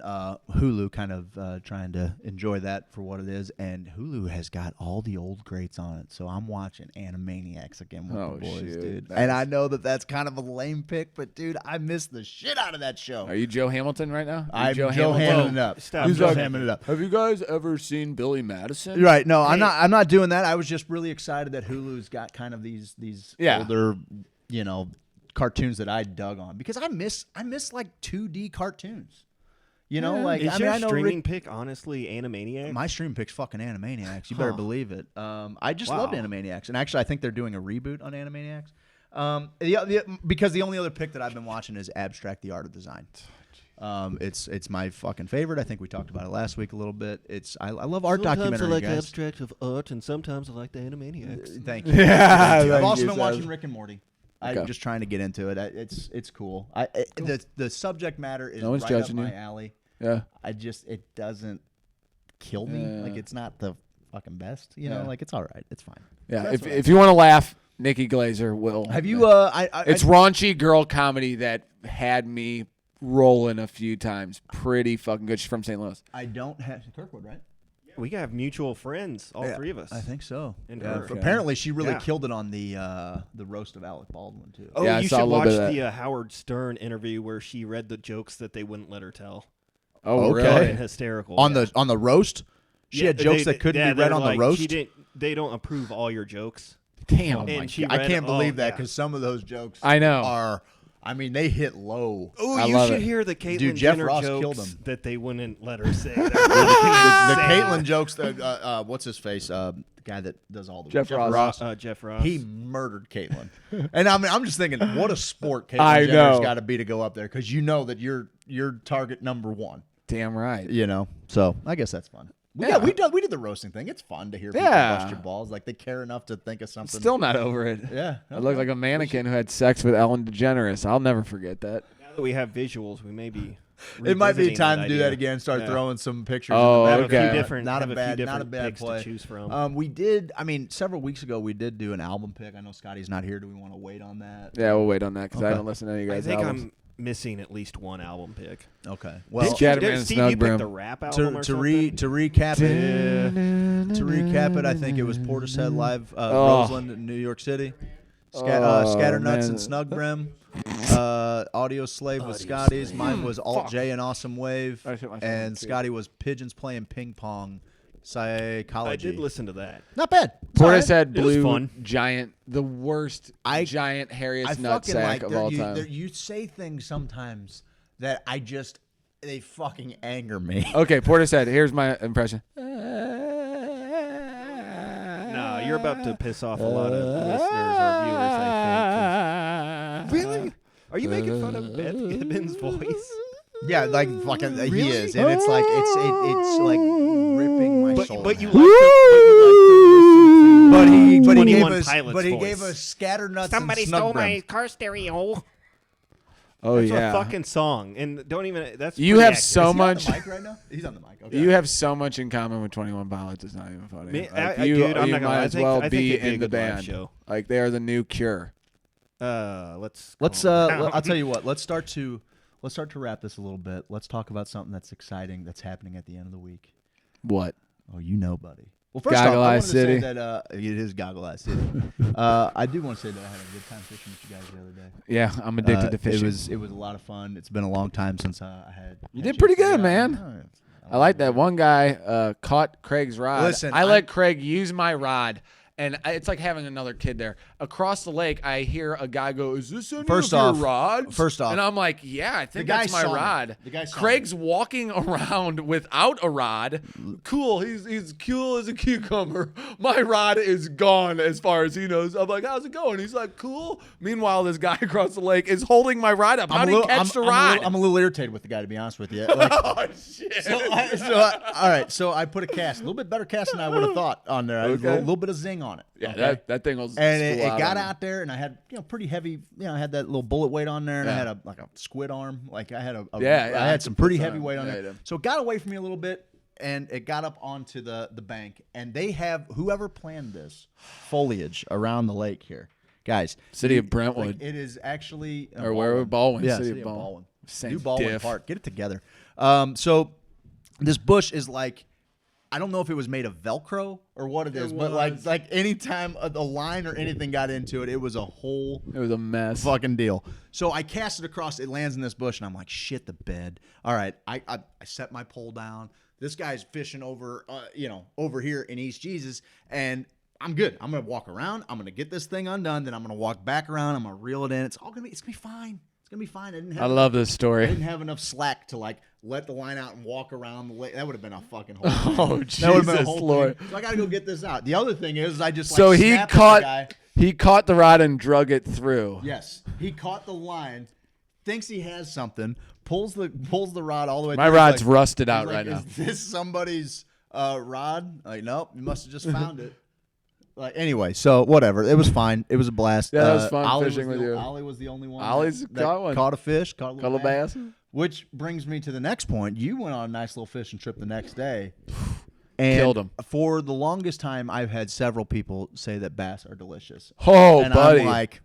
Hulu, kind of trying to enjoy that for what it is, and Hulu has got all the old greats on it. So I'm watching Animaniacs again with the boys, shoot. dude. Nice. And I know that's kind of a lame pick, but dude, I miss the shit out of that show. Are you Joe Hamilton right now? I'm Joe Hamming it up. Stop I'm Joe Joe Hamming it up. Have you guys ever seen Billy Madison? Right? No, I'm not doing that. I was just really excited that Hulu's got kind of these older, cartoons that I dug on because I miss like 2D cartoons. Is your streaming pick honestly Animaniacs? My stream pick's fucking Animaniacs. You better believe it. I just loved Animaniacs, and actually, I think they're doing a reboot on Animaniacs. Because the only other pick that I've been watching is Abstract: The Art of Design. It's my fucking favorite. I think we talked about it last week a little bit. I love art documentaries. Sometimes I like guys. abstract of art, and sometimes I like the Animaniacs. Thank you. Yeah, I've thank also you, been Seth. watching Rick and Morty. Okay. I'm just trying to get into it. It's cool. The subject matter is No one's right up judging my you. alley. Yeah. It doesn't kill me. Yeah. Like it's not the fucking best. Yeah. Like it's all right. It's fine. Yeah, So that's what if you want to laugh, Nikki Glaser will. Have you? It's raunchy girl comedy that had me rolling a few times. Pretty fucking good. She's from St. Louis. I don't have Kirkwood, right? We have mutual friends, all three of us. I think so. And Yeah, her. apparently, she really Yeah. killed it on the roast of Alec Baldwin too. Oh, Yeah, I you saw a should little watch bit of the Howard Stern interview where she read the jokes that they wouldn't let her tell. Oh, Okay. really? And hysterical. On the roast, she had jokes that couldn't be read on the roast. They don't approve all your jokes. Damn. Oh my And she God. I read- can't believe oh, that yeah. because some of those jokes I know. are. I mean, they hit low. Oh, I you love should it. hear the Caitlyn Dude, Jeff Jenner Ross jokes killed him. that they wouldn't let her say. the Caitlyn jokes. That what's his face? The guy that does all the Jeff Ross. Jeff Ross. He murdered Caitlyn, and I mean, I'm just thinking, what a sport Caitlyn I Jenner's know. got to be to go up there because you know that you're target number one. Damn right. So I guess that's fun. We did the roasting thing. It's fun to hear people Yeah. bust your balls. Like they care enough to think of something. Still not over it. Yeah. I look like a mannequin who had sex with Ellen DeGeneres. I'll never forget that. Now that we have visuals, we may be. It might be revisiting time that to do idea. that again. Start Yeah. throwing some pictures. Oh, in the Have a few okay. different- Not have a a few bad different play. picks to choose from. We did. I mean, several weeks ago we did do an album pick. I know Scotty's not here. Do we want to wait on that? Yeah, we'll wait on that because I Okay. haven't listened to any of you I guys' think albums. I'm missing at least one album pick. Okay. Well, Well, Scatterman and Steve, you picked Snugburn. the rap album or to something? recap it, I think it was Portishead Live, Roseland, in New York City. Scatter Nuts and Snug Brim. Audio Slave with Scotty's. Mine was Alt J and Awesome Wave. I hit my phone, And too. Scotty was Pigeons Playing Ping Pong. Psychology. I did listen to that. Not bad. It's all right. Portishead It was Blue fun. Giant, the worst giant hairiest I fucking nutsack like of all time. you say things sometimes that they fucking anger me. Okay, Portishead, here's my impression. No, you're about to piss off a lot of listeners or viewers, I think. Really? Are you making fun of Beth Gibbons' voice? Yeah, like fucking he Really? is, and it's like it's like ripping my soul. But out. you like to listen But he 21 Pilots but he voice. gave us scatter nuts Somebody and snug stole my brems. car stereo. Oh That's yeah. a fucking song, and don't even. That's You pretty have accurate. so Is he much. on the mic right now? He's on the mic. Okay. You have so much in common with 21 Pilots. It's not even funny. Me- Like, dude, I'm you not gonna lie. might I as think- well I think be it'd be a in the good live band. show. Like they are the new Cure. Let's. I'll tell you what. Let's start to wrap this a little bit. Let's talk about something that's exciting that's happening at the end of the week. What? Oh, you know, buddy. Well, first Goggle off, I Eye wanted to City. say that it is Goggle Eye City. I do want to say that I had a good time fishing with you guys the other day. Yeah, I'm addicted to fishing. It was a lot of fun. It's been a long time since I had. You had did pretty chance to good, get out. man. I like that one guy caught Craig's rod. Listen, I let Craig use my rod, and it's like having another kid there. Across the lake, I hear a guy go, "Is this any First of your off- rods?" first off, and I'm like, "Yeah, I think the guy that's my saw me. rod." The guy saw Craig's walking around without a rod. Cool, he's cool as a cucumber. My rod is gone as far as he knows. I'm like, "How's it going?" He's like, "Cool." Meanwhile, this guy across the lake is holding my rod up. How did he catch the rod? I'm a little irritated with the guy, to be honest with you. Like, Oh shit! all right, so I put a cast, a little bit better cast than I would have thought on there. Okay. A little bit of zing on it. Yeah, okay? that thing was. And it spool got on me. out there, and I had pretty heavy. I had that little bullet weight on there, and I Yeah. had a squid arm. Like I had Yeah, yeah, I I had some pretty put heavy some- weight on yeah, there. yeah. So it got away from me a little bit, and it got up onto the bank. And they have whoever planned this foliage around the lake here, guys. City of Brentwood. Like, it is actually Or where Baldwin. Yeah, City City of of Baldwin. Baldwin. Same New Baldwin diff. Park. Get it together. So this bush is like. I don't know if it was made of Velcro or what it is, but like anytime a line or anything got into it, it was a whole mess. Fucking deal. So I cast it across, it lands in this bush, and I'm like, shit, the bed. All right, I set my pole down. This guy's fishing over, over here in East Jesus, and I'm good. I'm gonna walk around. I'm gonna get this thing undone. Then I'm gonna walk back around. I'm gonna reel it in. It's gonna be fine. It's gonna be fine. I love this story. I didn't have enough slack to like let the line out and walk around the lake. That would have been a fucking whole thing. Oh, That would have been a Jesus whole Lord. thing. So I gotta go get this out. The other thing is I just So he snapped at the caught guy. he caught the rod and drug it through. Yes, he caught the line, thinks he has something, pulls the rod all the way. My through. rod's He's like- rusted he's out like, right now. Is this somebody's rod? Like, nope, you must have just found it. Like anyway, so whatever. It was fine. It was a blast. Yeah, that was fun Ollie fishing was with the- you. Ollie was the only one. Ollie's that caught one. Caught a fish. Caught a Caught little a bass. Which brings me to the next point. You went on a nice little fishing trip the next day. And Killed 'em. For the longest time, I've had several people say that bass are delicious. Oh, and buddy. I'm like,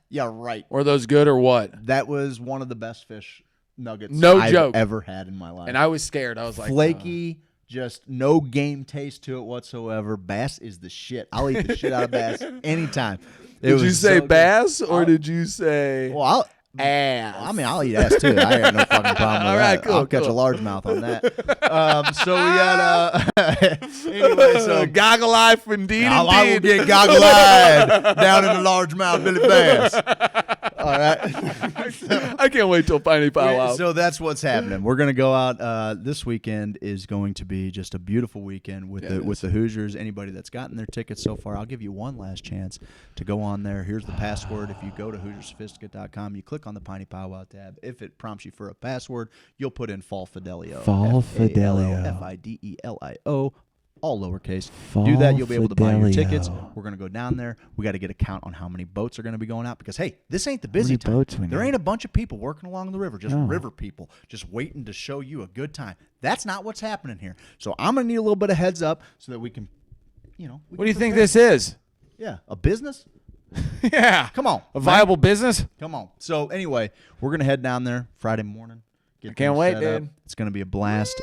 yeah, right. Were those good or what? That was one of the best fish nuggets No I've joke. ever had in my life. And I was scared. I was like, flaky, just no game taste to it whatsoever. Bass is the shit. I'll eat the shit out of bass anytime. It Did you was say so good. bass or did you say Well, ass? I mean, I'll eat ass too. I got no fucking problem with All right, that. cool, I'll catch a cool. largemouth on that. So we got anyway. So goggle eye for indeed. I will get goggle eyed down in the largemouth Billy Bass. All right. I can't wait till Piney Pow Wow. So that's what's happening. We're gonna go out. This weekend is going to be just a beautiful weekend with the Hoosiers. Anybody that's gotten their tickets so far, I'll give you one last chance to go on there. Here's the password. If you go to HoosierSophisticate.com, you click on the Piney Pow Wow tab. If it prompts you for a password, you'll put in Fall Fidelio. Fall Fidelio. Fidelio. All lowercase. Do that, you'll be able to buy your tickets. We're going to go down there. We got to get a count on how many boats are going to be going out because, hey, this ain't the busy time. boats we There need? ain't a bunch of people working along the river, just No. river people, just waiting to show you a good time. That's not what's happening here. So I'm going to need a little bit of heads up so that we can, What do you think this is? Yeah, a business? Yeah. Come on. A viable business? Come on. So anyway, we're going to head down there Friday morning. Get I can't things wait, set up. dude. It's going to be a blast.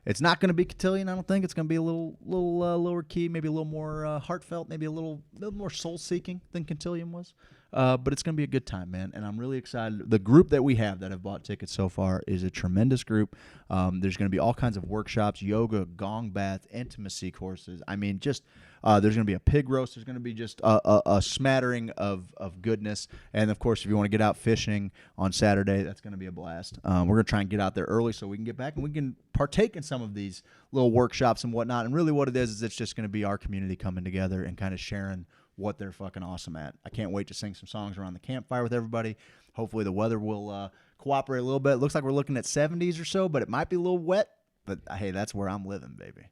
It's not going to be cotillion, I don't think. It's going to be a little lower key, maybe a little more heartfelt, maybe a little more soul-seeking than cotillion was. But it's going to be a good time, man, and I'm really excited. The group that we have that have bought tickets so far is a tremendous group. There's going to be all kinds of workshops, yoga, gong bath, intimacy courses. I mean, just there's going to be a pig roast. There's going to be just a smattering of goodness. And, of course, if you want to get out fishing on Saturday, that's going to be a blast. We're going to try and get out there early so we can get back and we can partake in some of these little workshops and whatnot. And really what it is it's just going to be our community coming together and kind of sharing what they're fucking awesome at. I can't wait to sing some songs around the campfire with everybody. Hopefully the weather will cooperate a little bit. It looks like we're looking at 70s or so, but it might be a little wet. But, hey, that's where I'm living, baby.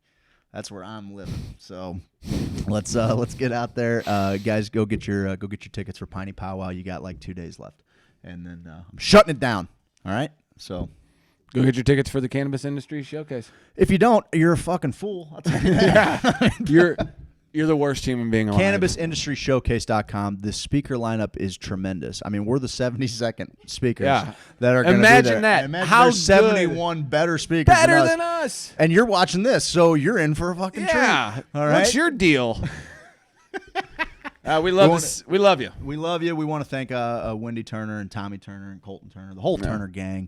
That's where I'm living. So Let's get out there, guys. Go get your tickets for Piney Powwow. You got like 2 days left, and then I'm shutting it down. All right, so Go get your tickets for the Cannabis Industry Showcase. If you don't, you're a fucking fool. I'll tell you that. You're the worst human being alive. CannabisIndustryShowcase.com. The speaker lineup is tremendous. I mean, we're the 72nd speakers Yeah. that are going to be Imagine there. that. And imagine How there's 71 better speakers Better than us. And you're watching this, so you're in for a fucking treat. Yeah. All right? What's your deal? We love this. We love you. We love you. We want to thank Wendy Turner and Tommy Turner and Colton Turner, the whole Turner gang,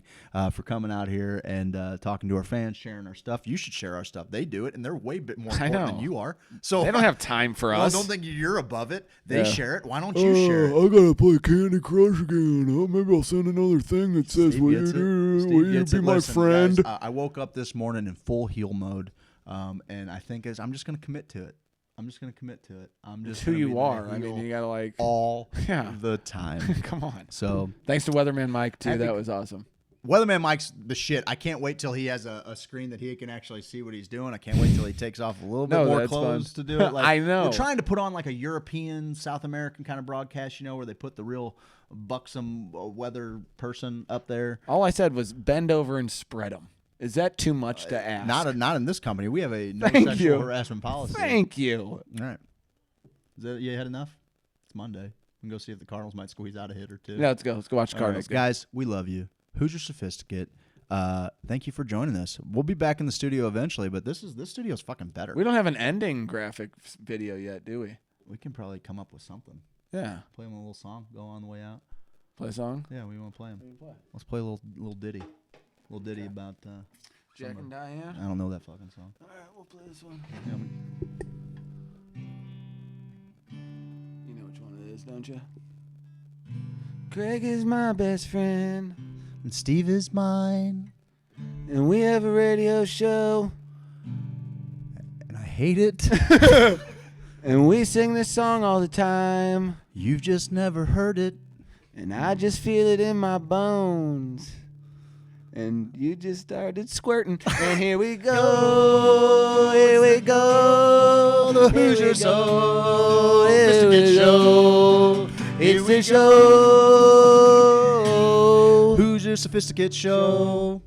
for coming out here and talking to our fans, sharing our stuff. You should share our stuff. They do it, and they're way bit more important than you are. So they don't have time for us. Don't think you're above it. They share it. Why don't you share it? I gotta play Candy Crush again. Oh, maybe I'll send another thing that says, "Will you be my friend?" Guys, I woke up this morning in full heel mode, and I think I'm just going to commit to it. I'm just going to commit to it. I'm just It's who gonna you be are. the I mean, heel you gotta like all the time. Come on. So thanks to Weatherman Mike too. Happy- That was awesome. Weatherman Mike's the shit. I can't wait till he has a screen that he can actually see what he's doing. I can't wait till he takes off a little bit No, more that's clothes fun. to do it. Like, I know. We're trying to put on like a European, South American kind of broadcast, where they put the real buxom weather person up there. All I said was bend over and spread them. Is that too much to ask? Not in this company. We have a no Thank sexual you. harassment policy. Thank you. All right. Is that you had enough? It's Monday. We can go see if the Cardinals might squeeze out a hit or two. Yeah, let's go. Let's go watch the All Cardinals game. guys. We love you. Hoosier Sophisticate. Thank you for joining us. We'll be back in the studio eventually, but this studio's fucking better. We don't have an ending graphic video yet, do we? We can probably come up with something. Yeah. Play them a little song. Go on the way out. Play a song? Yeah, we want to play them. What do you play? Let's play a little ditty. A little ditty about Jack and Diane? I don't know that fucking song. All right, we'll play this one. Yeah, You know which one it is, don't you? Craig is my best friend. And Steve is mine. And we have a radio show. And I hate it. And we sing this song all the time. You've just never heard it. And I just feel it in my bones. And you just started squirting. And here we go. Here we go. The Hoosier Sophisticate Show. It's the show. Hoosier Sophisticate Show.